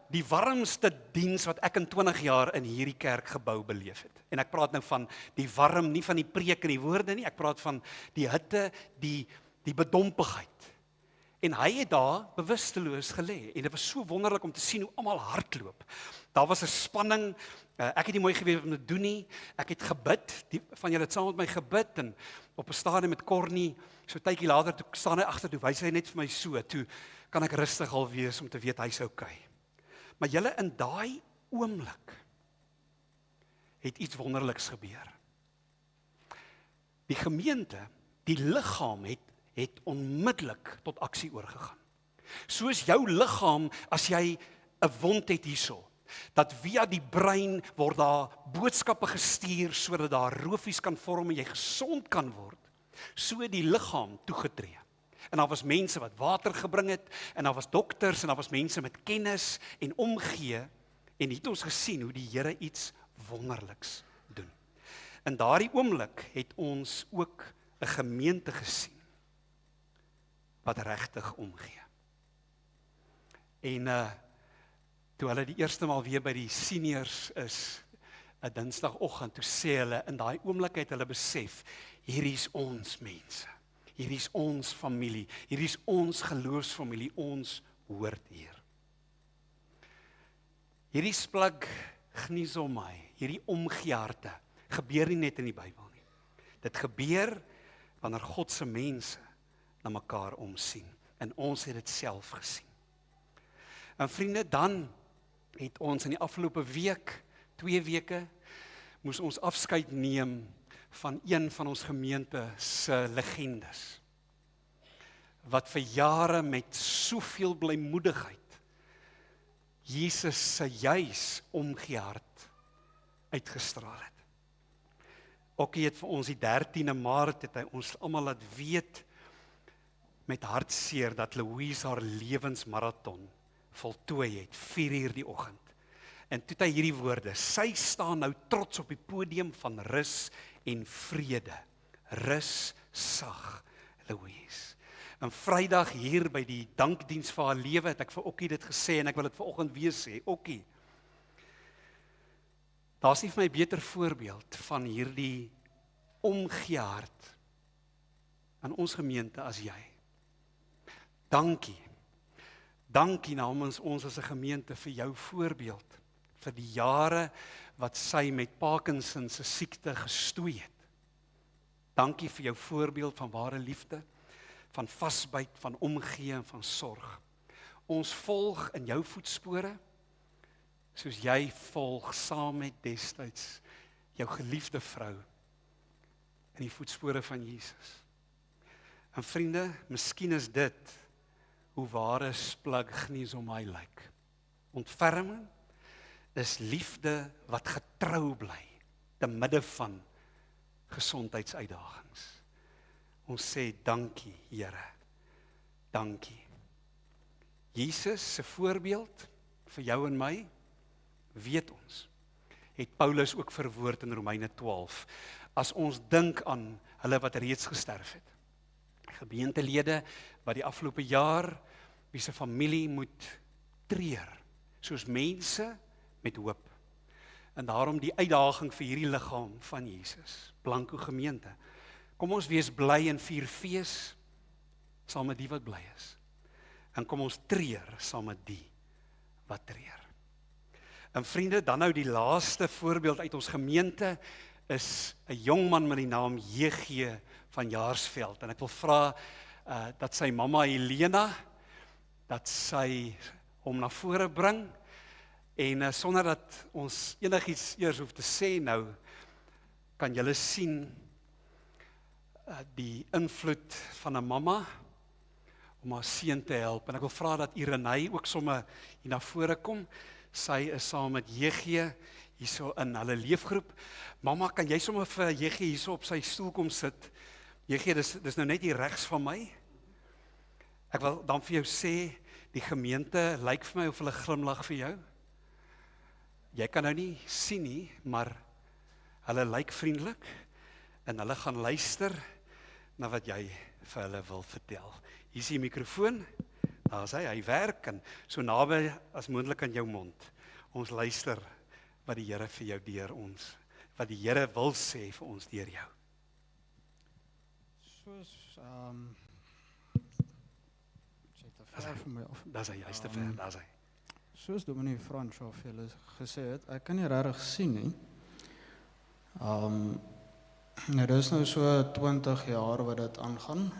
die warmste diens wat ek in 20 jaar in hierdie kerkgebou beleef het. En ek praat nou van die warm, nie van die preek en die woorde nie, ek praat van die hitte, die bedompigheid. En hy het daar bewusteloos gelê, en dit was so wonderlik om te sien hoe almal hardloop. Daar was 'n spanning, ek het nie mooi geweet om te doen nie, ek het gebid, van julle het saam met my gebid, en op 'n stadium met Cornie, so tydjie later, toe staan hy agter, toe wys hy net vir my so, toe kan ek rustig al wees om te weet hy's okay. Maar julle, in daai oomblik het iets wonderliks gebeur. Die gemeente, die liggaam het onmiddellik tot aksie oorgegaan. Soos jou liggaam, as jy 'n wond het hierso, dat via die brein word daar boodskappe gestuur sodat daar roofies kan vorm en jy gesond kan word, so het die liggaam toegetree. En daar was mense wat water gebring het, en daar was dokters, en daar was mense met kennis en omgee, en het ons gesien hoe die Here iets wonderliks doen. In daardie oomblik het ons ook 'n gemeente gesien wat regtig omgee. En toe hulle die eerste maal weer by die seniors is, 'n Dinsdagoggend, toe sê hulle, in daai oomblik het hulle besef, hierdie is ons mense, hierdie is ons familie, hierdie is ons geloofsfamilie, ons hoort hier. Hierdie splag gnisomai, hierdie omgeeharte, gebeur nie net in die Bybel nie. Dit gebeur wanneer God se mense na mekaar omsien, en ons het dit self gesien. En vriende, dan het ons in die afgelope week, 2 weke, moes ons afskeid neem van een van ons gemeente se legendes, wat vir jare met soveel blymoedigheid Jesus se juis omgehart uitgestraal het. Okkie het vir ons die 13de Maart, het hy ons almal laat weet, met hartseer, dat Louise haar lewensmarathon voltooi het, 4:00 die oggend. En toe het hy hierdie woorde, sy staan nou trots op die podium van rus en vrede. Rus sag, Louise. En Vrydag hier by die dankdiens vir haar lewe, het ek vir Okkie dit gesê, en ek wil dit vanoggend weer sê, Okkie, daar's nie vir my beter voorbeeld van hierdie omgee hart aan ons gemeente as jy. Dankie. Dankie namens ons as 'n gemeente vir jou voorbeeld, vir die jare wat sy met Parkinson se siekte gestoei het. Dankie vir jou voorbeeld van ware liefde, van vasbyt, van omgee en van sorg. Ons volg in jou voetspore, soos jy volg saam met destyds jou geliefde vrou in die voetspore van Jesus. En vriende, miskien is dit hoe ware splag nie so my lyk. Ontferming is liefde wat getrou bly te midde van gesondheidsuitdagings. Ons sê dankie, Here. Dankie. Jesus se voorbeeld vir jou en my, weet ons, het Paulus ook verwoord in Romeine 12. As ons dink aan hulle wat reeds gesterf het. Gemeentelede wat die afgelope jaar wie se familie moet treur soos mense met hoop. En daarom die uitdaging vir hierdie liggaam van Jesus, Blanco gemeente. Kom ons wees bly en vier fees saam met die wat bly is. En kom ons treur saam met die wat treur. En vriende, dan nou die laaste voorbeeld uit ons gemeente is 'n jong man met die naam JG van Jaarsveld. En ek wil vra dat sy mamma Helena, dat sy hom na vore bring. En sonder dat ons enigiets eers hoef te sê nou, kan julle sien die invloed van 'n mamma om haar seun te help. En ek wil vra dat Irenay ook sommer hier na vore kom. Sy is saam met JG hierso in hulle leefgroep. Mamma, kan jy sommer vir JG hierso op sy stoel kom sit? JG, dis nou net hier regs van my. Ek wil dan vir jou sê, die gemeente lyk vir my of hulle glimlag vir jou. Jy kan nou nie sien nie, maar hulle lyk vriendelik en hulle gaan luister na wat jy vir hulle wil vertel. Hier is die mikrofoon, daar is hy werk en so naby as moontlik aan jou mond. Ons luister wat die Here vir jou deur ons, wat die Here wil sê vir ons deur jou. Soos, sê te ver van my af. Daar's hy, hy's te ver, daar's hy. Soos Dominee Franshoff julle gesê het, ek kan nie regtig sien nie. Dit is nou so 20 jaar wat dit aangaan.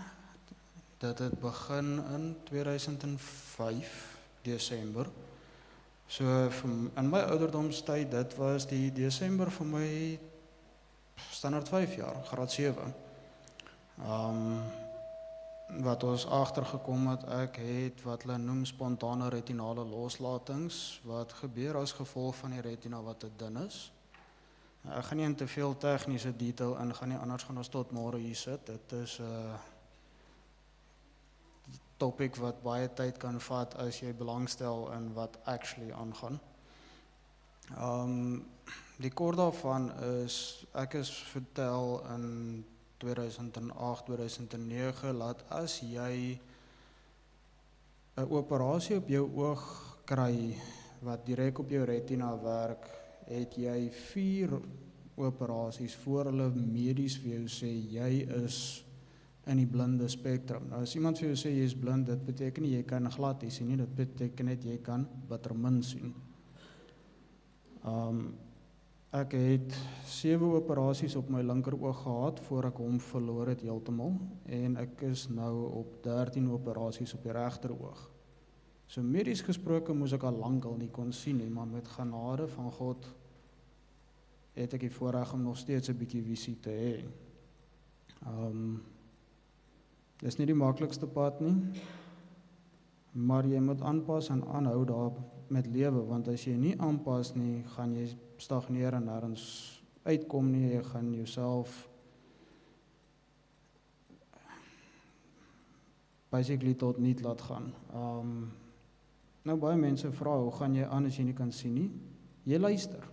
Dit het begin in 2005, Desember. So in my ouderdomstyd, dit was die Desember vir my standaard 5 jaar, graad 7. Wat ons agtergekom het, ek het wat hulle noem spontane retinale loslatings, wat gebeur as gevolg van die retina wat te dun is. Ek gaan nie in te veel tegniese detail ingaan nie, anders gaan ons tot môre hier sit. Dit is 'n topic wat baie tyd kan vat as jy belangstel in wat actually aangaan. Die kort daarvan is, ek is vertel in 2008, 2009, laat as jy 'n operasie op jou oog kry, wat direk op jou retina werk, het jy 4 operasies voor hulle medies vir jou sê, jy is in die blinde spektrum. Nou as iemand vir jou sê, jy is blind, dit beteken nie, jy kan glad nie sien nie, dit beteken net, jy kan bitter min sien. Ek het 7 operasies op my linkeroog gehad, voor ek hom verloor het heeltemal, en ek is nou op 13 operasies op die regteroog. So medies gesproke moes ek al lankal nie kon sien nie, maar met genade van God het ek die voorreg om nog steeds 'n bietjie visie te hê. Dis nie die maklikste pad nie, maar jy moet aanpas en aanhou daar met lewe, want as jy nie aanpas nie, gaan jy stagneer en nêrens uitkom nie, jy gaan jouself basically tot niet laat gaan. Nou baie mense vra, hoe gaan jy aan as jy nie kan sien nie? Jy luister.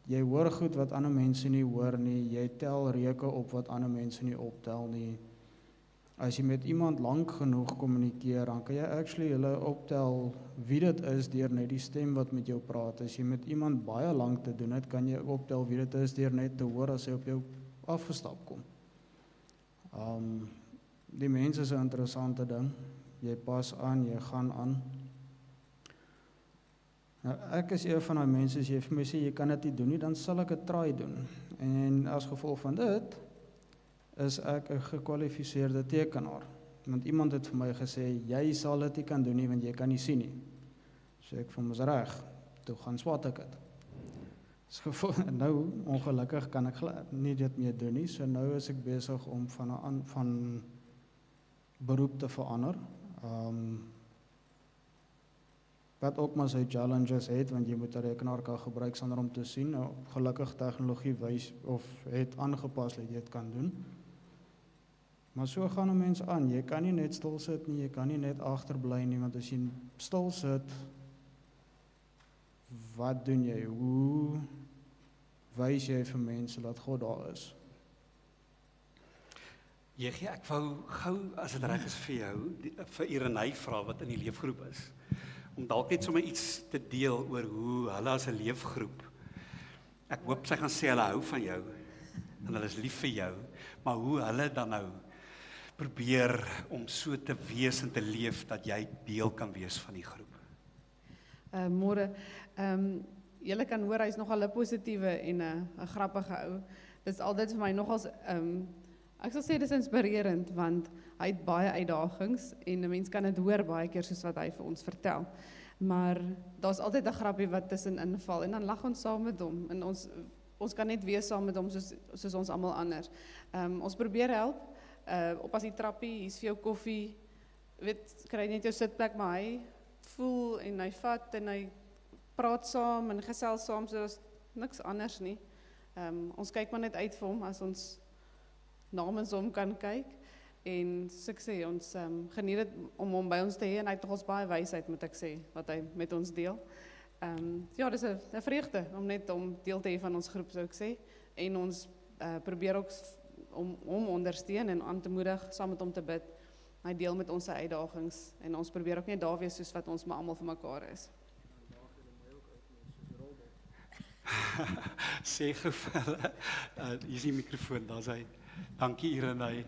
Jy hoor goed wat ander mense nie hoor nie, jy tel reuke op wat ander mense nie optel nie. As jy met iemand lank genoeg kommunikeer, dan kan jy actually hulle optel wie dit is deur net die stem wat met jou praat. As jy met iemand baie lank te doen het, kan jy optel wie dit is deur net te hoor as hy op jou afgestap kom. Die mens is 'n interessante ding. Jy pas aan, jy gaan aan. Nou, ek is een van die mense, as jy vir my sê, jy kan dit nie doen nie, dan sal ek 'n try doen. En as gevolg van dit, is ek 'n gekwalifiseerde tekenaar. Want iemand het vir my gesê, jy sal dit nie kan doen nie, want jy kan nie sien nie. So ek vir my is reg, toe gaan swat ek dit. Nou, ongelukkig kan ek nie dit meer doen nie, so nou is ek besig om van beroep te verander. Wat ook maar sy challenges het, want jy moet 'n rekenaar kan gebruik sonder om te sien. Nou, gelukkig tegnologie wys of het aangepas dat jy dit kan doen. Maar so gaan 'n mens aan. Jy kan nie net stil sit nie, jy kan nie net agterbly nie, want as jy stil sit, wat doen jy? Hoe wys jy vir mense dat God daar is? JG, ek wou gou, as dit reg is vir jou, vir Irenay vra wat in die leefgroep is. om dalk net sommer iets te deel oor hoe hulle as 'n leefgroep. Ek hoop sy gaan sê hulle hou van jou en hulle is lief vir jou, maar hoe hulle dan nou probeer om so te wees en te leef dat jy deel kan wees van die groep. Môre, julle kan hoor, hy is nogal 'n positiewe en 'n grappige ou. Dit is altyd vir my nogals, ek sal sê dis inspirerend, want hy het baie uitdagings en 'n mens kan dit hoor baie keer soos wat hy vir ons vertel. Maar daar's altyd 'n grappie wat tussenin inval en dan lag ons saam met hom en ons kan net wees saam met hom soos ons almal anders. Ons probeer help, op as die trappie, hier's vir jou koffie, weet, kry net jou sitplek, maar hy voel en hy vat en hy praat saam en gesels saam, so is niks anders nie. Ons kyk maar net uit vir hom as ons namens hom kan kyk. En soos ek sê, ons geniet dit om hom by ons te hê en hy het ons baie wysheid, moet ek sê, wat hy met ons deel. Ja, dis 'n vreugde om net om deel te hê van ons groep, sou ek sê. En ons probeer ook om hom ondersteun en aan te moedig, saam met hom te bid. Hy deel met ons sy uitdagings en ons probeer ook net daar wees soos wat ons maar almal vir mekaar is. Sê gou vir hulle, hier is die mikrofoon, daar's hy. Dankie Irenay.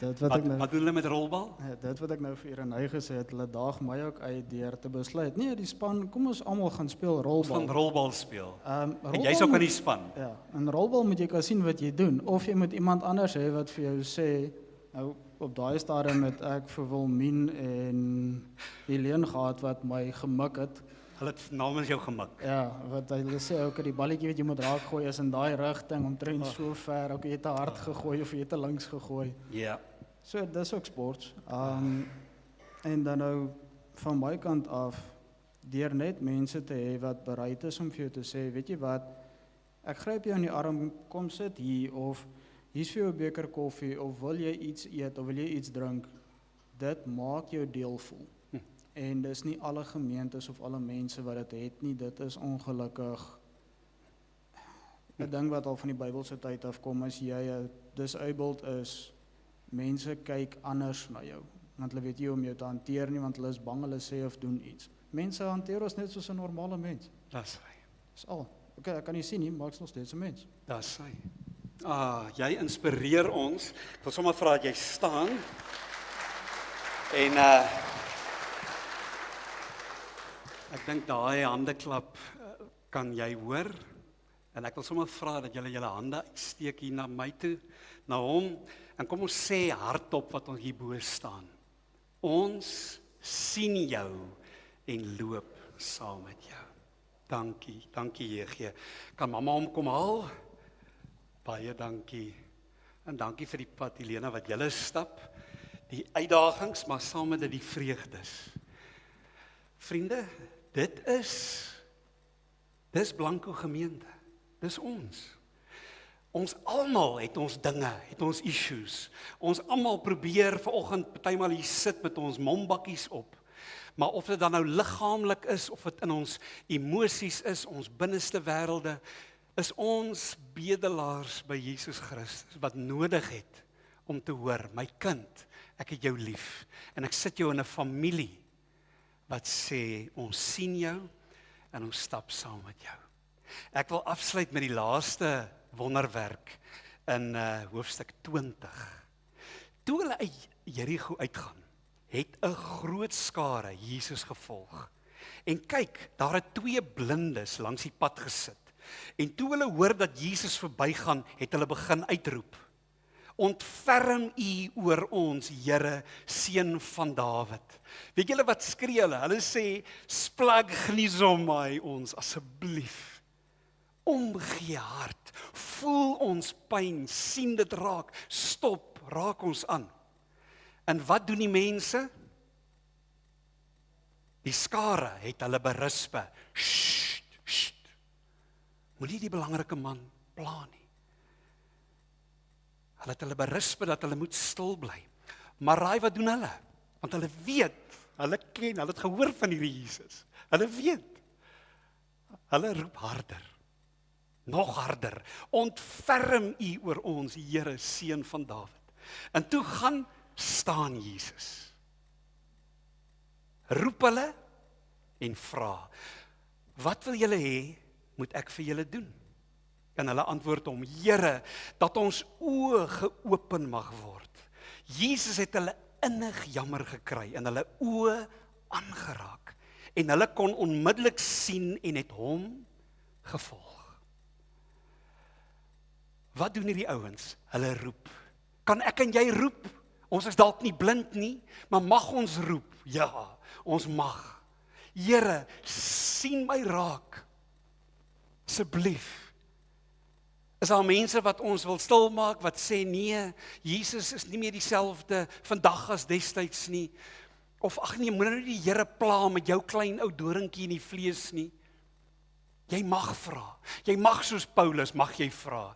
Dit Wat doen hulle met rolbal? Dit wat ek nou vir Irenay gesê het, hulle daag my ook uit deur te besluit. Nee, die span, kom ons almal gaan speel Ons rolbal. gaan rolbal speel. En Rolbal jy's ook aan moet- die span. Ja, in rolbal moet jy kan sien wat jy doen, of jy moet iemand anders hê wat vir jou sê, nou op daai stadium het ek vir Wilmien en Helene gehad wat my gemik het. Hulle het namens jou gemik. Ja, wat hulle sê, okay, die balletjie wat jy moet raak gooi is in daai rigting, omtrent so ver, okay, jy het te hard gegooi of jy het te links gegooi. Ja. So, dis ook sport. En dan nou, van my kant af, deur net mense te hê wat bereid is om vir jou te sê, weet jy wat, ek gryp jou in die arm, kom sit hier, of hier's vir jou 'n beker koffie, of wil jy iets eet, of wil jy iets drink, dit maak jou deel voel. En dis nie alle gemeentes of alle mense wat dit het nie, dit is ongelukkig 'n ding wat al van die Bybelse tyd af kom, as jy 'n disabled is, mense kyk anders na jou, want hulle weet nie hoe om jou te hanteer nie, want hulle is bang hulle sê of doen iets. Mense hanteer ons net soos 'n normale mens. Dis hy. Dis al. Okay, ek kan nie sien nie, maar ek's nog steeds 'n mens. Dis hy. Jy inspireer ons. Ek wil sommer vra dat jy staan. En ek dink daai handeklap kan jy hoor. En ek wil sommer vra dat julle julle hande uitsteek hier na my toe, na hom, en kom ons sê hardop wat ons hierbo staan. Ons sien jou en loop saam met jou. Dankie JG. Kan mamma hom kom haal? Baie dankie. En dankie vir die pad, Helena, wat julle stap. Die uitdagings, maar saam met dit die vreugdes. Vriende, dis Blanco gemeente. Dis ons. Ons almal het ons dinge, het ons issues. Ons almal probeer vanoggend partymal hier sit met ons mombakkies op. Maar of dit dan nou liggaamlik is, of dit in ons emosies is, ons binneste wêrelde, is ons bedelaars by Jesus Christus wat nodig het om te hoor, my kind, ek het jou lief. En ek sit jou in 'n familie wat sê, ons sien jou en ons stap saam met jou. Ek wil afsluit met die laaste wonderwerk in hoofstuk 20. Toe hulle uit Jerigo uitgaan, het 'n groot skare Jesus gevolg. En kyk, daar het 2 blindes langs die pad gesit. En toe hulle hoor dat Jesus verbygaan, het hulle begin uitroep: Ontferm U oor ons, Here, seun van Dawid. Weet julle wat skree hulle? Hulle sê, splagchnizomai ons asseblief. Omgee hart, voel ons pyn, sien dit raak, stop, raak ons aan. En wat doen die mense? Die skare het hulle berispe. Sst. Moenie die belangrike man pla nie. Hulle het hulle berispe dat hulle moet stil bly. Maar raai wat doen hulle? Want hulle weet, hulle ken, hulle het gehoor van hierdie Jesus. Hulle weet. Hulle roep harder. Nog harder. Ontferm U oor ons, Here, seun van Dawid. En toe staan Jesus. Roep hulle en vra, wat wil julle hê, moet ek vir julle doen? En hulle antwoord hom, Here, dat ons oë geopen mag word. Jesus het hulle innig jammer gekry en hulle oë aangeraak. En hulle kon onmiddellik sien en het hom gevolg. Wat doen hierdie ouens? Hulle roep. Kan ek en jy roep? Ons is dalk nie blind nie, maar mag ons roep? Ja, ons mag. Here, sien my raak. Asseblief. Is daar mense wat ons wil stilmaak, wat sê nee, Jesus is nie meer dieselfde vandag as destyds nie. Of ag nee, moet nou nie die Here pla met jou klein ou doringkie in die vlees nie. Jy mag vra. Jy mag soos Paulus, mag jy vra.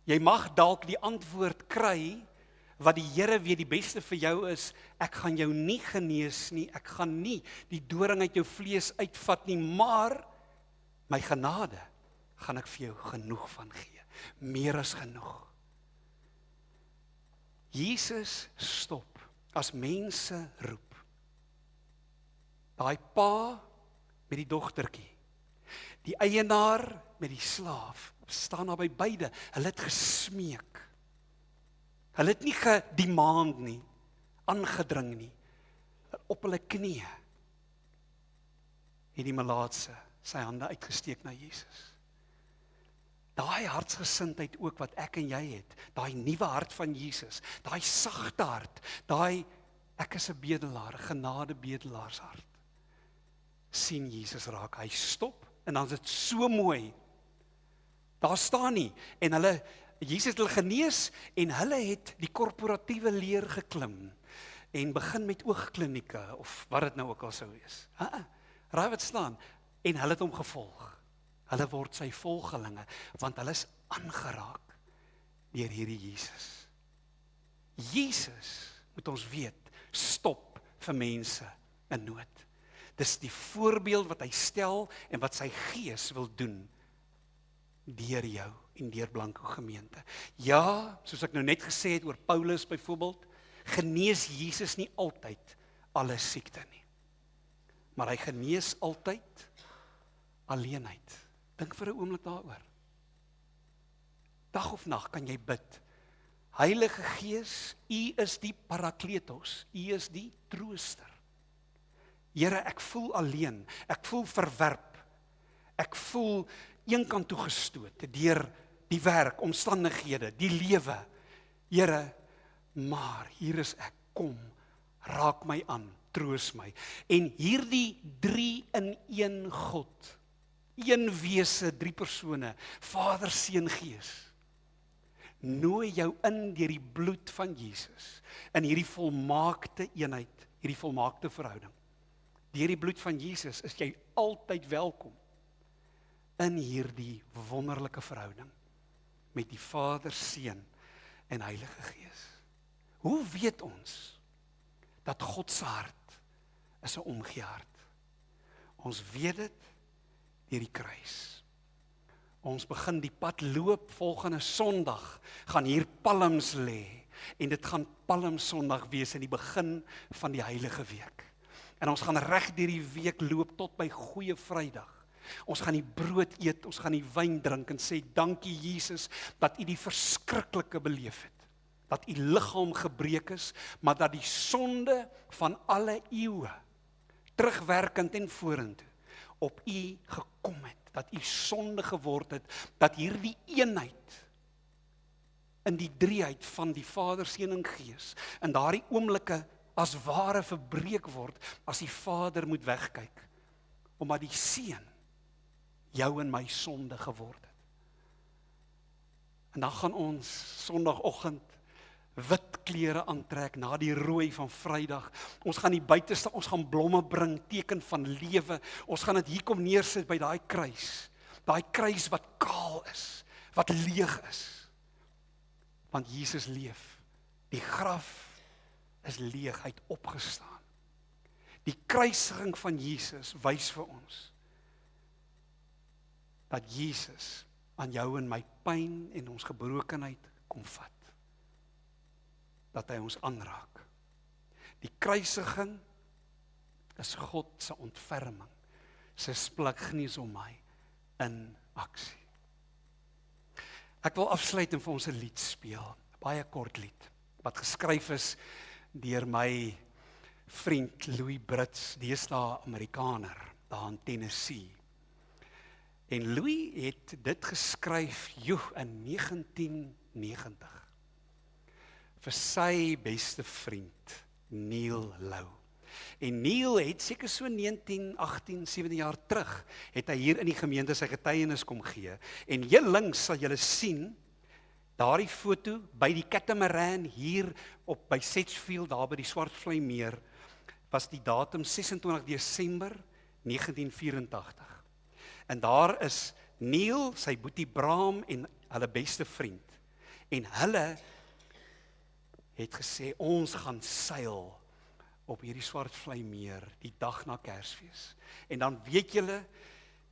Jy mag dalk die antwoord kry wat die Here weet die beste vir jou is, ek gaan jou nie genees nie, ek gaan nie die doring uit jou vlees uitvat nie, maar my genade gaan ek vir jou genoeg van gee. Meer as genoeg. Jesus stop as mense roep. Daai pa met die dogtertjie, die eienaar met die slaaf, staan daar by beide, hulle het gesmeek. Hulle het nie gedemand nie, aangedring nie, op hulle knieë. Het die melaatse sy hande uitgesteek na Jesus. Daai hartsgesindheid ook wat ek en jy het, daai nuwe hart van Jesus, daai sagte hart, daai ek is 'n bedelaar, genade bedelaarshart. Sien Jesus raak, hy stop en dan is dit so mooi. Daar staan nie en Jesus het hulle genees en hulle het die korporatiewe leer geklim en begin met oogklinieke of wat dit nou ook al sou wees. Raai wat staan en hulle het hom gevolg. Hulle word sy volgelinge, want hulle is aangeraak deur hierdie Jesus. Jesus, moet ons weet, stop vir mense in nood. Dis die voorbeeld wat hy stel en wat sy gees wil doen deur jou en deur Blanco gemeente. Ja, soos ek nou net gesê het oor Paulus byvoorbeeld, genees Jesus nie altyd alle siekte nie. Maar hy genees altyd alleenheid. Dink vir 'n oomblik daaroor. Dag of nag kan jy bid. Heilige Gees, U is die Parakletos, U is die trooster. Here, ek voel alleen, ek voel verwerp, ek voel eenkant toe gestoot deur die werk, omstandighede, die lewe. Here, maar hier is ek, kom, raak my aan, troos my. En hierdie 3-in-1 God, een wese, 3 persone, Vader, Seun, Gees, nooi jou in deur die bloed van Jesus, in hierdie volmaakte eenheid, hierdie volmaakte verhouding. Deur die bloed van Jesus is jy altyd welkom in hierdie wonderlike verhouding met die Vader, Seun en Heilige Gees. Hoe weet ons dat God se hart is 'n omgee hart? Ons weet dit deur die kruis. Ons begin die pad loop, volgende Sondag gaan hier palms lê en dit gaan Palmsondag wees in die begin van die Heilige Week. En ons gaan reg deur die week loop tot by Goeie Vrydag. Ons gaan die brood eet, ons gaan die wyn drink en sê dankie Jesus dat U die verskriklike beleef het. Dat U liggaam gebreek is, maar dat die sonde van alle eeue terugwerkend en vorentoe op U gekom het, dat U sonde geword het, dat hierdie eenheid in die drieheid van die Vader, Seun en Gees in daardie oomblikke as ware verbreek word as die Vader moet wegkyk, omdat die Seun jou en my sonde geword het. En dan gaan ons Sondagoggend wit klere aantrek na die rooi van Vrydag. Ons gaan die buite staan, ons gaan blomme bring, teken van lewe. Ons gaan dit hier kom neersit by daai kruis wat kaal is, wat leeg is. Want Jesus leef. Die graf is leeg, hy het opgestaan. Die kruisiging van Jesus wys vir ons dat Jesus aan jou en my pyn en ons gebrokenheid kom vat. Dat hy ons aanraak. Die kruisiging is God se ontferming se splagnies om my in aksie. Ek wil afsluit en vir ons 'n lied speel, 'n baie kort lied, wat geskryf is deur my vriend Louis Brits, deesdae Amerikaner, daar in Tennessee. En Louis het dit geskryf, in 1990, vir sy beste vriend, Neil Lou. En Neil het seker so 19, 18, 17 jaar terug, het hy hier in die gemeente sy getuienis kom gee. En heel links sal julle sien, daardie foto by die Catamaran hier op by Sedgefield, daar by die Swartvlei Meer, was die datum 26 Desember 1984. En daar is Neil, sy boetie Bram en hulle beste vriend. En hulle het gesê, ons gaan seil op hierdie Swartvlei Meer, die dag na Kersfees. En dan weet julle,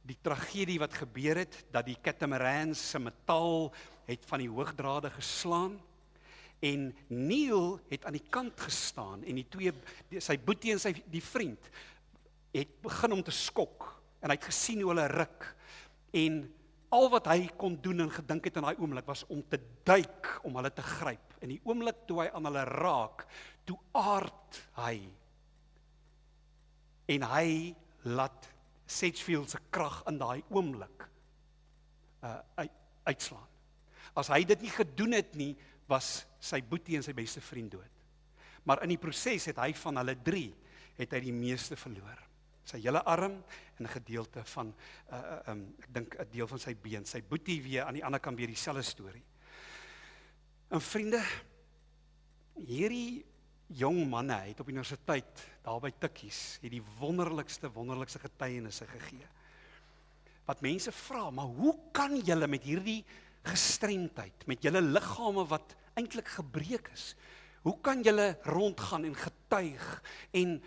die tragedie wat gebeur het, dat die Catamaran se metaal het van die hoogdrade geslaan, en Neil het aan die kant gestaan, en sy boetie en die vriend, het begin om te skok, en hy het gesien hoe hulle ruk, en al wat hy kon doen en gedink het in daai oomblik, was om te duik, om hulle te gryp. En die oomblik toe hy aan hulle raak, toe aard hy, en hy laat Sedgefield se krag in daai oomblik uitslaan. As hy dit nie gedoen het nie, was sy boetie en sy beste vriend dood. Maar in die proses het hy van hulle 3, het hy die meeste verloor. Sy hele arm en 'n gedeelte van, ek dink 'n deel van sy been. Sy boetie weer aan die ander kant weer dieselfde storie. En vriende, hierdie jong manne het op universiteit, daar by Tikkies, het die wonderlikste getuienisse gegee. Wat mense vra, maar hoe kan julle met hierdie gestremdheid, met julle liggame wat eintlik gebreek is, hoe kan julle rondgaan en getuig, en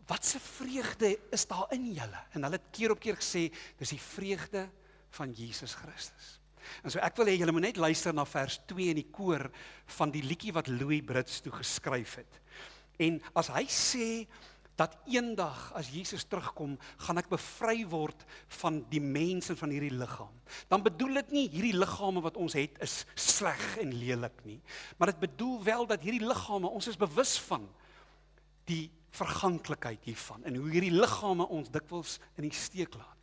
wat se vreugde is daar in julle? En hulle het keer op keer gesê, dis die vreugde van Jesus Christus. En so ek wil hê julle moet net luister na vers 2 in die koor van die liedjie wat Louis Brits toe geskryf het. En as hy sê dat eendag as Jesus terugkom, gaan ek bevry word van die mens en van hierdie liggaam. Dan bedoel dit nie hierdie liggame wat ons het is sleg en lelik nie, maar dit bedoel wel dat hierdie liggame, ons is bewus van die verganklikheid hiervan en hoe hierdie liggame ons dikwels in die steek laat.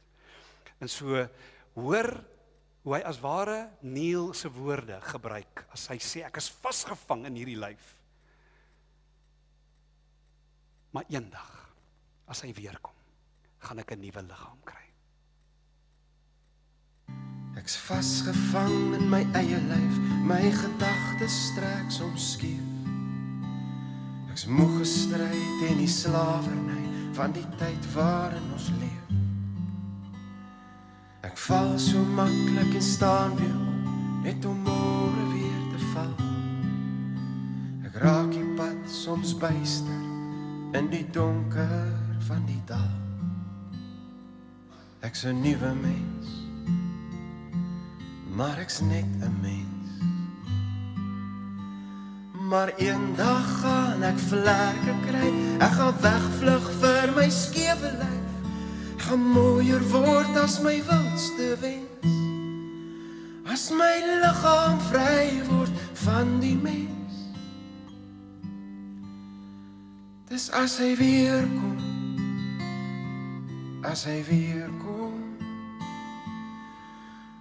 En so hoor hoe hy as ware Neil se woorde gebruik as hy sê ek is vasgevang in hierdie lyf. Maar eendag as hy weer kom, gaan ek 'n nuwe liggaam kry. Ek's vasgevang in my eie lyf, my gedagtes strek soms skief. Ek's moeg gestryd teen die slawerny van die tyd waarin ons leef. Ek val so maklik en staan weer op, net om môre weer te val. Ek raak die pad soms byster in die donker van die dal. Ek's 'n nuwe mens, maar ek's net 'n mens. Maar eendag gaan ek vlekke kry, ek gaan wegvlug vir my skewe lyf. Ek gaan mooier word as my wildste wens, as my liggaam vry word van die mens. Dis as hy weer kom, as hy weer kom,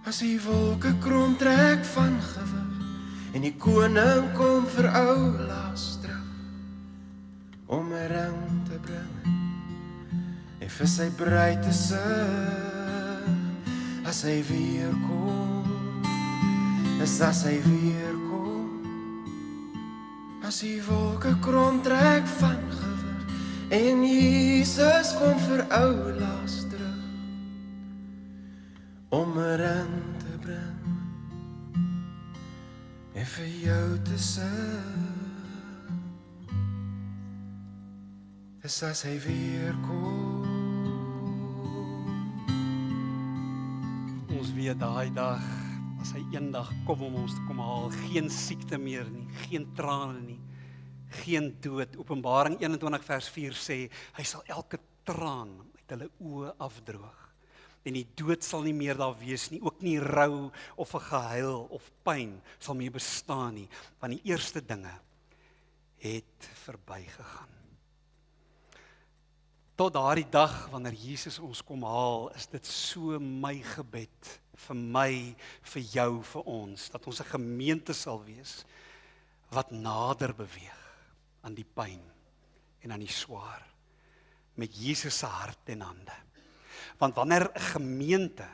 as die wolke krom trek van gewig, en die koning kom vir ou Laas terug, om 'n ring te bring, en vir sy bruid te sing, as hy weer kom, is as hy weer kom, as die wolke krom trek van gewig, en Jesus kom vir ou Laas terug, om 'n ring te bring, en vir jou te sing, dis as hy weer kom. Ons weet daai dag, as hy eendag kom om ons te kom haal, geen siekte meer nie, geen trane nie, geen dood. Openbaring 21 vers 4 sê, hy sal elke traan uit het hulle oë afdroog. En die dood sal nie meer daar wees nie, ook nie rou of 'n gehuil of pyn sal meer bestaan nie, want die eerste dinge het verbygegaan. Tot daardie dag wanneer Jesus ons kom haal, is dit so my gebed vir my, vir jou, vir ons, dat ons 'n gemeente sal wees wat nader beweeg aan die pyn en aan die swaar, met Jesus se hart en hande. Want wanneer 'n gemeente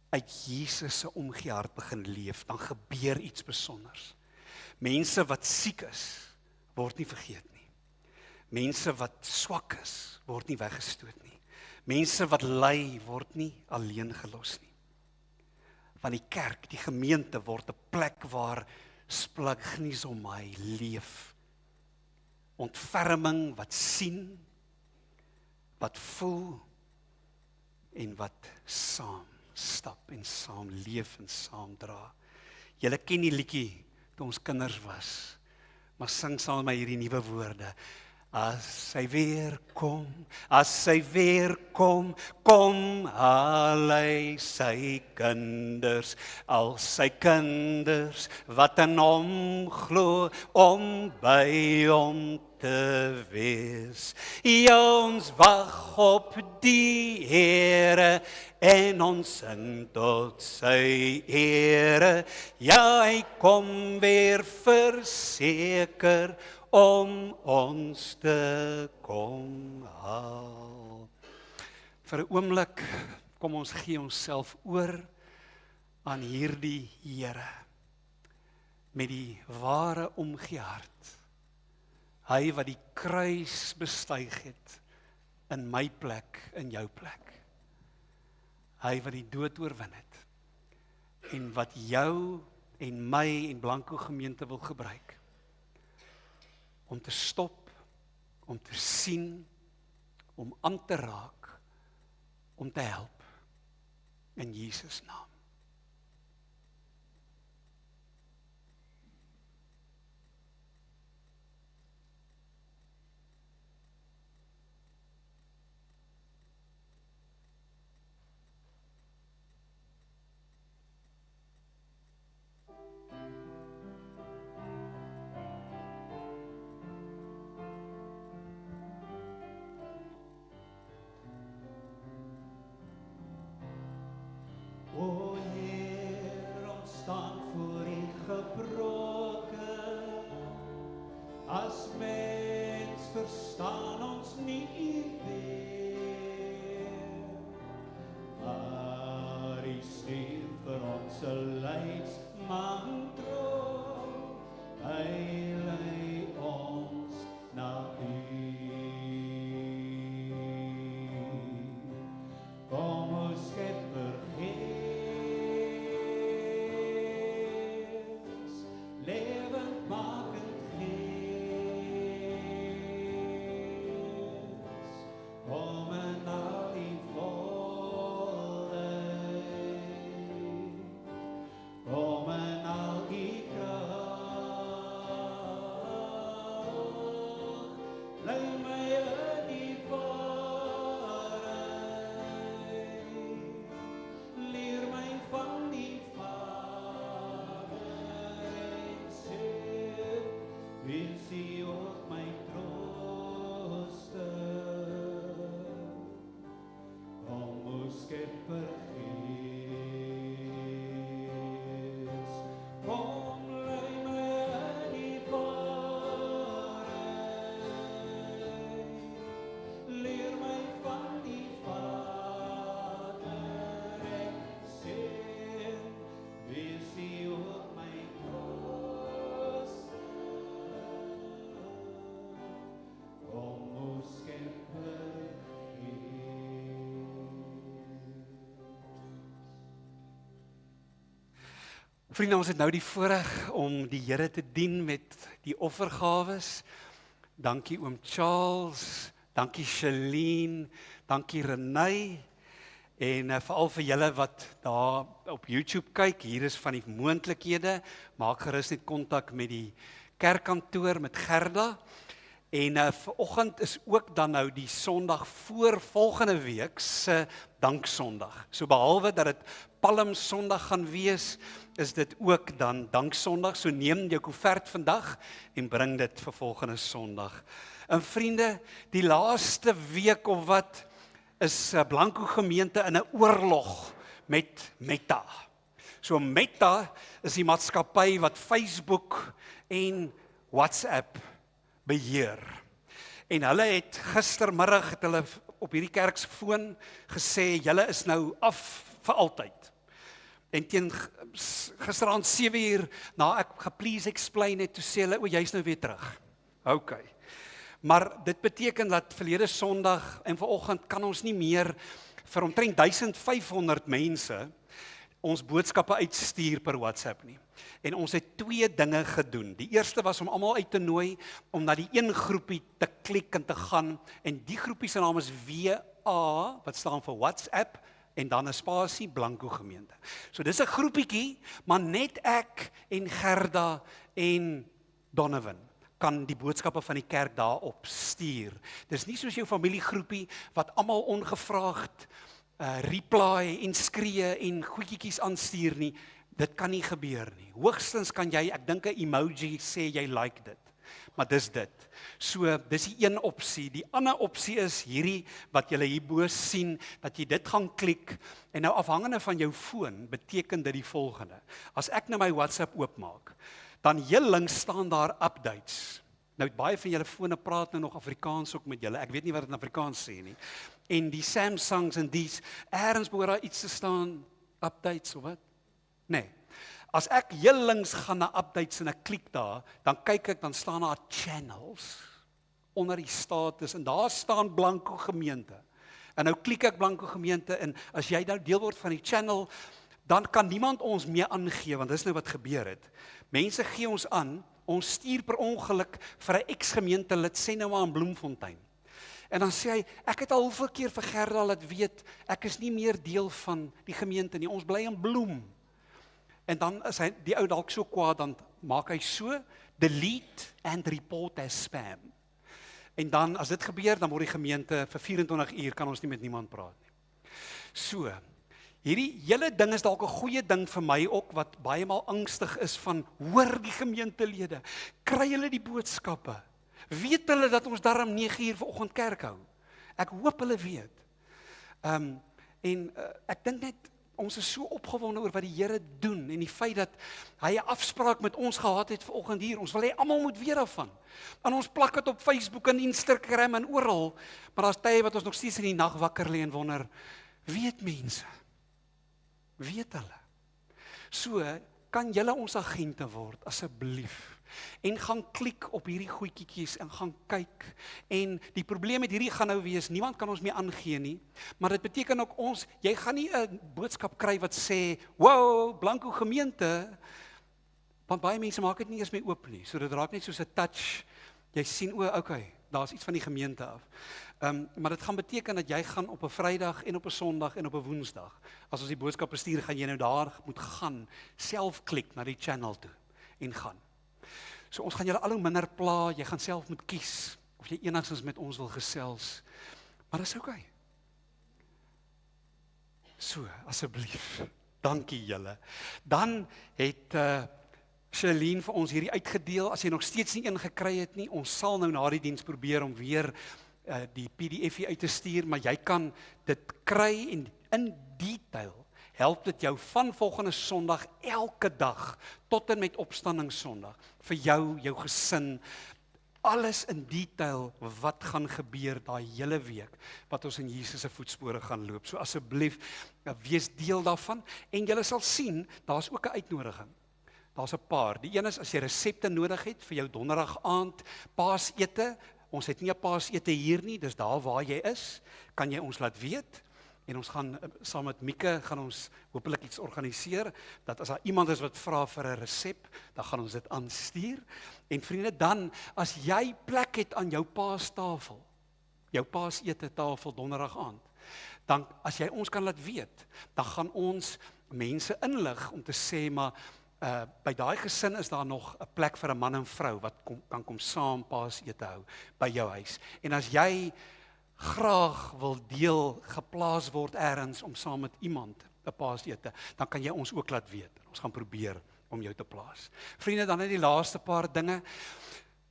uit Jesus se omgee hart begin leef, dan gebeur iets besonders. Mense wat siek is, word nie vergeet nie. Mense wat swak is, word nie weggestoot nie. Mense wat ly, word nie alleen gelos nie. Want die kerk, die gemeente, word 'n plek waar splagnisomai leef. Ontferming wat sien, wat voel en wat saam stap en saam leef en saam dra. Julle ken die liedjie toe ons kinders was, maar sing saam met my hierdie nuwe woorde. As sy weer kom, kom haal hy sy kinders, al sy kinders wat in hom glo, om by hom te wees. Ja, ons wag op die Here en ons sing tot sy ere. Ja, hy kom weer verseker om ons te kom haal. Vir 'n oomblik kom ons gee onsself oor aan hierdie Here met die ware omgee hart. Hy wat die kruis bestyg het in my plek, in jou plek. Hy wat die dood oorwin het en wat jou en my en Blanco gemeente wil gebruik om te stop, om te sien, om aan te raak, om te help in Jesus naam. O Heer, ons staan voor U gebroken. As mens verstaan ons nie U weer. Maar U stuur vir ons 'n leidsman droom. Hy lei ons na U. Kom ons Skepper Gees, lewendmakend Gees, kom in al die volheid, kom in al die krag, lei my in die waarheid, leer my van die Vader en Seun, wees U ook my trooster. Kom o Skepper Gees, kom lei my in die waarheid, leer my van die Vader en Seun, wees U ook my trooster. Kom o Skepper Vriende, ons het nou die voorreg om die Here te dien met die offergawes. Dankie oom Charles, dankie Shalene, dankie Renay en veral vir julle wat daar op YouTube kyk, hier is van die moontlikhede. Maak gerus net kontak met die kerkkantoor met Gerda En vanoggend is ook dan nou die Sondag voor volgende week se Danksondag. So behalwe dat dit Palmsondag gaan wees, is dit ook dan Danksondag. So neem jou koevert vandag en bring dit vir volgende Sondag. En vriende, die laaste week of wat is Blanco gemeente in 'n oorlog met Meta. So Meta is die maatskappy wat Facebook en WhatsApp beheer. En hulle het gistermiddag op hierdie kerk se foon gesê, julle is nou af vir altyd. En teen gisteraand 7:00 na ek geplease explain het, toe sê hulle, jy's nou weer terug. OK. Maar dit beteken dat verlede Sondag en vanoggend kan ons nie meer vir omtrent 1500 mense ons boodskappe uitstuur per WhatsApp nie. En ons het 2 dinge gedoen. Die eerste was om almal uit te nooi om na die een groepie te klik en te gaan. En die groepie se naam is WA, wat staan vir WhatsApp, en dan 'n spasie Blanco gemeente. So dis 'n groepietjie, maar net ek en Gerda en Donovan kan die boodskappe van die kerk daarop stuur. Dis nie soos jou familiegroepie wat almal ongevraagd reply en skree en goedjies aanstuur nie. Dit kan nie gebeur nie. Hoogstens kan jy, ek dink 'n emoji sê jy like dit. Maar dis dit. So, dis die een opsie. Die ander opsie is hierdie wat julle hierbo sien, dat jy dit gaan klik en nou afhangende van jou foon beteken dit die volgende. As ek nou my WhatsApp oopmaak, dan heel links staan daar updates. Nou baie van julle fone praat nou nog Afrikaans ook met julle. Ek weet nie wat dit in Afrikaans sê nie. En die Samsungs en dies, ergens behoort daar iets te staan, updates of wat? Nee. As ek heel links gaan na updates en ek klik daar, dan kyk ek, dan staan daar channels onder die status en daar staan Blanco gemeente. En nou klik ek Blanco gemeente en as jy nou deel word van die channel, dan kan niemand ons meer aangee, want dis nou wat gebeur het. Mense gee ons aan, ons stuur per ongeluk vir 'n ex-gemeente lid, sê nou maar in Bloemfontein. En dan sê hy, ek het al hoeveel keer vir Gerda laat weet, ek is nie meer deel van die gemeente nie, ons bly in Bloem. En dan is hy, die ou dalk so kwaad, dan maak hy so, delete and report as spam. En dan, as dit gebeur, dan word die gemeente vir 24 uur, kan ons nie met niemand praat nie. So, hierdie hele ding is dalk 'n goeie ding vir my ook, wat baie maal angstig is van, hoor die gemeentelede, kry hulle die boodskappe, weet hulle dat ons daarom 9:00 vanoggend kerk hou? Ek hoop hulle weet. Ek dink net, ons is so opgewonde oor wat die Here doen en die feit dat hy 'n afspraak met ons gehad het vanoggend hier. Ons wil hê almal moet weet daarvan. En ons plak dit op Facebook en Instagram en oral, maar daar's tye wat ons nog steeds in die nag wakker lê en wonder, weet mense? Weet hulle? So, kan julle ons agente word asseblief? En gaan klik op hierdie goedjies en gaan kyk. En die probleem met hierdie gaan nou wees, niemand kan ons meer aangee nie, maar dit beteken ook jy gaan nie 'n boodskap kry wat sê, wow, Blanco gemeente, want baie mense maak dit nie eers meer oop nie, so dit raak net soos 'n touch, jy sien, okay, daar's iets van die gemeente af. Maar dit gaan beteken dat jy gaan op 'n Vrydag en op 'n Sondag en op 'n Woensdag, as ons die boodskappe stuur, gaan jy nou daar moet gaan, self klik na die channel toe, en gaan. So ons gaan julle al hoe minder pla, jy gaan self moet kies, of jy enigstens met ons wil gesels, maar dis okay. So, asseblief, dankie julle. Dan het Charlene vir ons hierdie uitgedeel, as jy nog steeds nie een gekry het nie, ons sal nou na die diens probeer om weer die PDF uit te stuur, maar jy kan dit kry en in detail help dit jou van volgende Sondag elke dag tot en met Opstandingssondag vir jou gesin, alles in detail wat gaan gebeur daai hele week wat ons in Jesus se voetspore gaan loop. So asseblief wees deel daarvan en jy sal sien daar's ook 'n uitnodiging. Daar's 'n paar. Die een is as jy resepte nodig het vir jou donderdag aand Paasete. Ons het nie 'n Paasete hier nie, dis daar waar jy is, kan jy ons laat weet. En ons gaan saam met Mieke gaan ons hopelik iets organiseer dat as daar iemand is wat vra vir 'n resep, dan gaan ons dit aanstuur. En vriende, dan as jy plek het aan jou Paastafel, jou Paasete tafel donderdag aand, dan as jy ons kan laat weet, dan gaan ons mense inlig om te sê maar by daai gesin is daar nog 'n plek vir 'n man en vrou wat kan kom saam Paasete hou by jou huis. En as jy graag wil deel geplaas word ergens om saam met iemand 'n Paasete, dan kan jy ons ook laat weet. Ons gaan probeer om jou te plaas. Vriende, dan net die laaste paar dinge.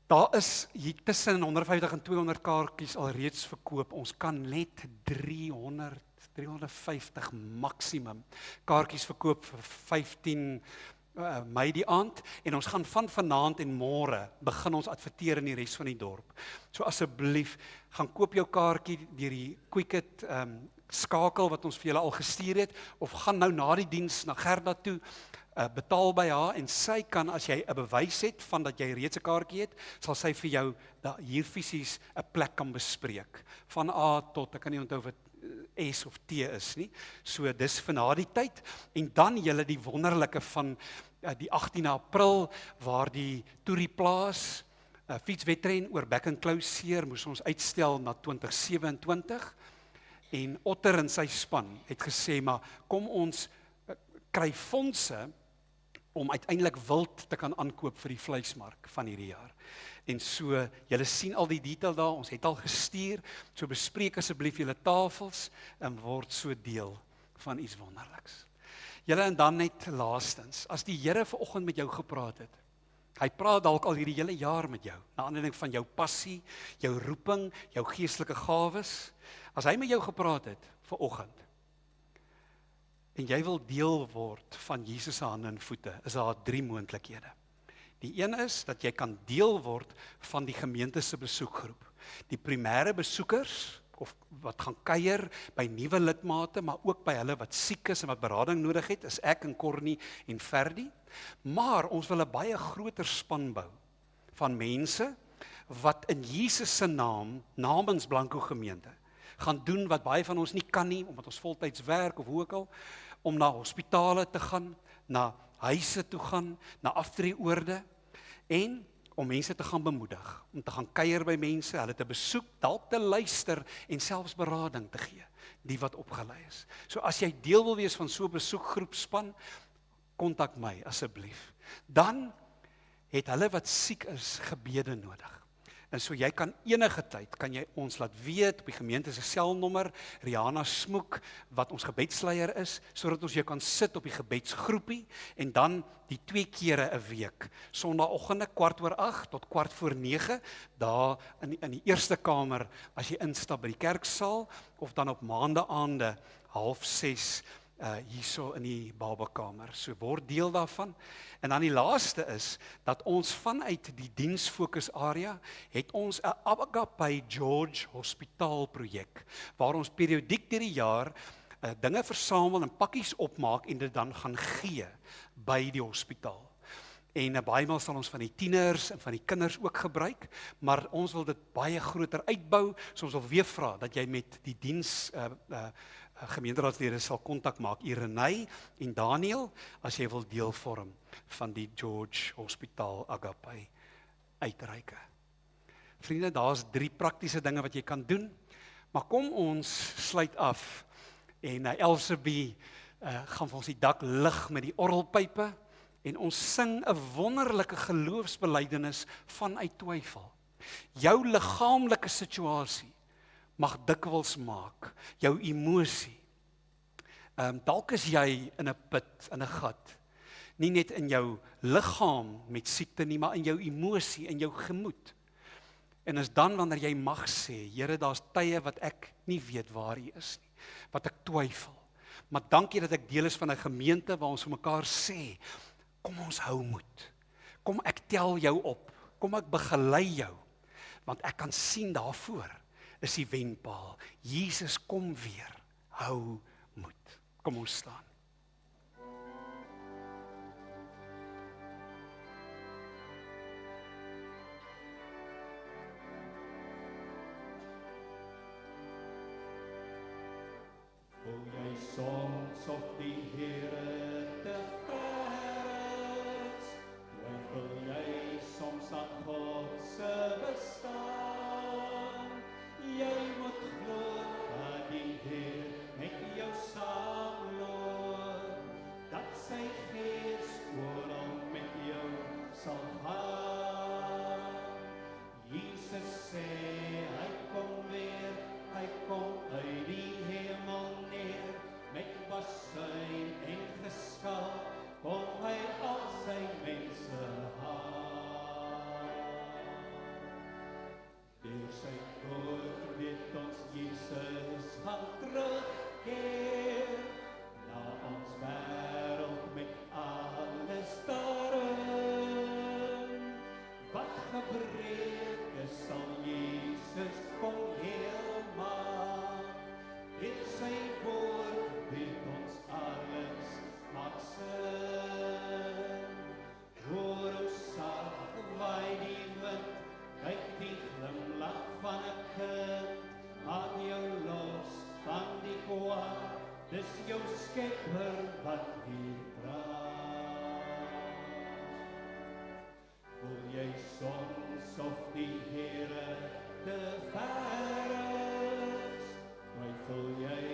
Daar is hier tussen 150 en 200 kaartjies al reeds verkoop. Ons kan net 350 maksimum kaartjies verkoop vir 15 Mei die aand, en ons gaan van vanaand en môre begin ons adverteer in die res van die dorp. So asseblief, gaan koop jou kaartjie deur die Quicket skakel wat ons vir julle al gestuur het, of gaan nou na die diens na Gerda toe, betaal by haar, en sy kan, as jy 'n bewys het van dat jy reeds 'n kaartjie het, sal sy vir jou hier fisies 'n plek kan bespreek. Van A tot, ek kan nie onthou wat S of T is nie. So dis vir na die tyd, en dan julle die wonderlike van die 18 April, waar die Toerieplaas fietswedren oor Back and Close moes ons uitstel na 2027, en Otter en sy span het gesê, maar kom ons kry fondse om uiteindelik wild te kan aankoop vir die vleismark van hierdie jaar. En so, julle sien al die detail daar, ons het al gestuur, so bespreek asseblief julle tafels en word so deel van iets wonderliks. Julle, en dan net laastens, as die Here vanoggend met jou gepraat het, hy praat dalk al hierdie hele jaar met jou, na aanleiding van jou passie, jou roeping, jou geestelike gawes, as hy met jou gepraat het vanoggend, en jy wil deel word van Jesus se hande en voete, is daar 3 moontlikhede. Die een is dat jy kan deel word van die gemeente se besoekgroep. Die primêre besoekers, of wat gaan kuier by nuwe lidmate, maar ook by hulle wat siek is en wat berading nodig het, is ek en Cornie en Ferdi. Maar ons wil 'n baie groter span bou van mense wat in Jesus se naam, namens Blanco Gemeente, gaan doen wat baie van ons nie kan nie, omdat ons voltyds werk of hoe ook al, om na hospitale te gaan, na huise toe gaan, na aftreeoorde, en om mense te gaan bemoedig, om te gaan kuier by mense, hulle te besoek, dalk te luister en selfs berading te gee, die wat opgelei is. So as jy deel wil wees van so 'n besoekgroepspan, kontak my asseblief. Dan het hulle wat siek is gebede nodig. En so jy kan enige tyd, kan jy ons laat weet op die gemeente se selnommer, Rihanna Smoek, wat ons gebedsleier is, sodat ons jou kan sit op die gebedsgroepie, en dan die 2 kere 'n week, Sondagoggende 8:15 tot 8:45, daar in die eerste kamer, as jy instap by die kerksaal, of dan op maandeaande 5:30, hierso in die babakamer. So word deel daarvan. En dan die laaste is, dat ons vanuit die diensfokusarea, het ons 'n Agape George Hospitaal projek, waar ons periodiek deur die jaar dinge versamel en pakkies opmaak en dit dan gaan gee by die hospitaal. En baie maal sal ons van die tieners en van die kinders ook gebruik, maar ons wil dit baie groter uitbou, so ons wil weer vra dat jy met die diens gemeenteraadslede sal kontak maak, Irenay en Daniel, as jy wil deel vorm van die George Hospitaal Agape uitreike. Vriende, daar's 3 praktiese dinge wat jy kan doen, maar kom ons sluit af, en Elsabie gaan vir ons die dak lig met die orgelpype, en ons sing 'n wonderlike geloofsbelydenis vanuit twyfel. Jou liggaamlike situasie mag dikwels maak, jou emosie. Dalk is jy in 'n put, in 'n gat, nie net in jou liggaam met siekte nie, maar in jou emosie, in jou gemoed. En is dan wanneer jy mag sê, Here, daar's tye wat ek nie weet waar U is nie, wat ek twyfel. Maar dankie dat ek deel is van 'n gemeente waar ons vir mekaar sê, kom ons hou moed. Kom ek tel jou op. Kom ek begelei jou. Want ek kan sien daarvoor is die wenpaal. Jesus kom weer. Hou moed. Kom ons staan. O jy soms of die Here te vers, twyfel jy soms aan God se bestaan. Jy moet glo dat die Heer met jou saamloop. se hand. Deur sy woord weet ons Jesus gaan terugkeer na ons wêreld met alles daarin. Wat gebreek is, sal Jesus kom heel maak. Deur sy woord weet ons alles maak sin. Hoor hoe sag waai die wind, kyk die glimlach van 'n kind. Maak jou los van die kwaad, dis jou Skepper wat hier praat. Voel jy soms of die Here te ver is? Twyfel jy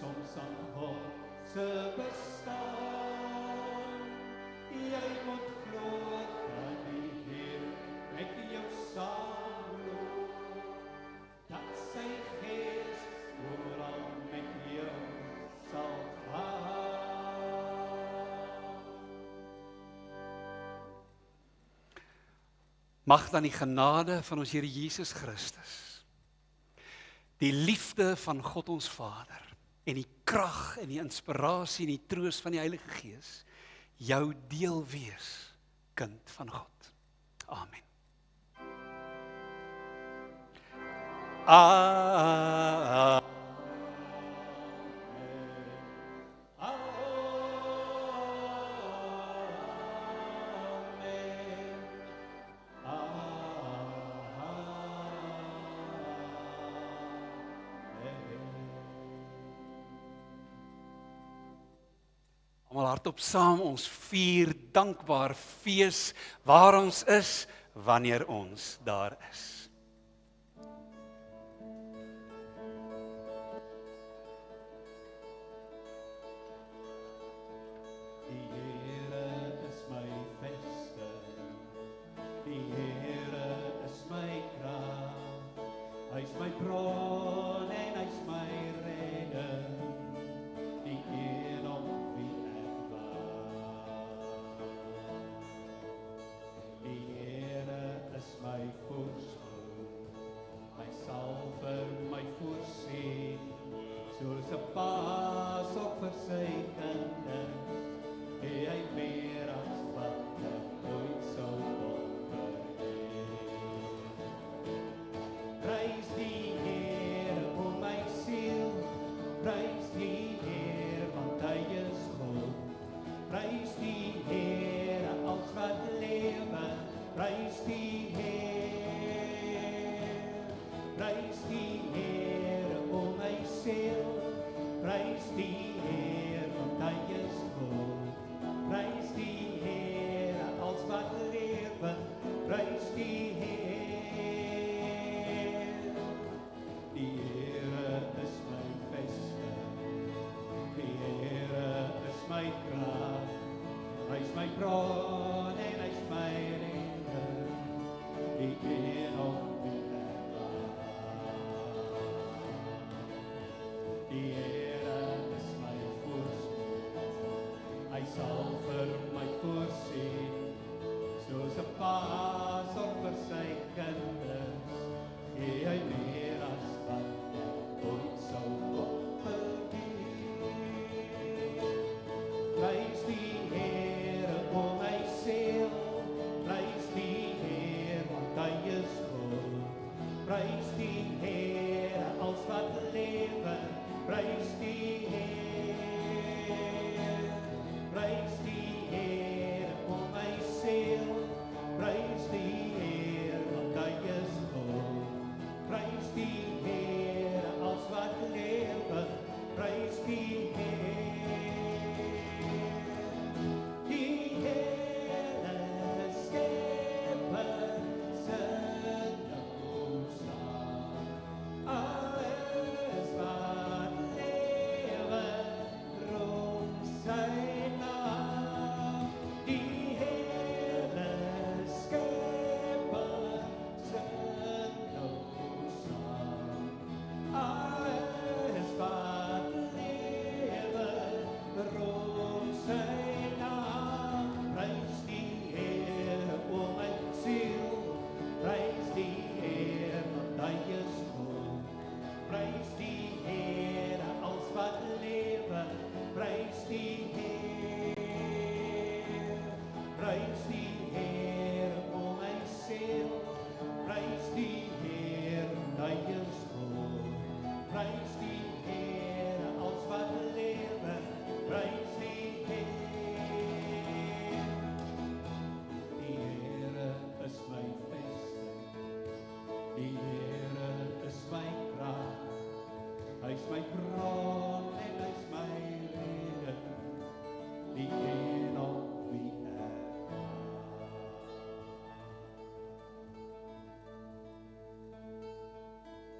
soms aan God se bestaan? Jy moet glo dat die Here met jou saamloop, dat sy Gees oral met jou sal gaan. Mag dan die genade van ons Here Jesus Christus, die liefde van God ons Vader en die krag en die inspirasie en die troos van die Heilige Gees jou deel wees, kind van God. Amen. Almal hardop saam, ons vier dankbaar fees waar ons is, wanneer ons daar is. Die Here is my vesting, die Here is my krag, hy is my bron en hy is my redding, die een op wie ek wag. Die Here is my voorspoed, hy sal vir my voorsien, soos 'n paas op vir sy kinders. Hy meer as wat ek ooit sou wonder. Prys die Here, o my siel, prys die Here, want hy is goed. Prys die Here, als wat lewe, prys die Here. Prys die Here, o my siel, prys die Here, want hy is goed. Prys die Here, als wat lewe, prys die Heer. Die Here is my vesting, die Here is my krag, hy is my bron en hy is my redder, die een op wie ek wag. Die Here is my voorspoed, hy sal vir my voorsien, soos 'n paas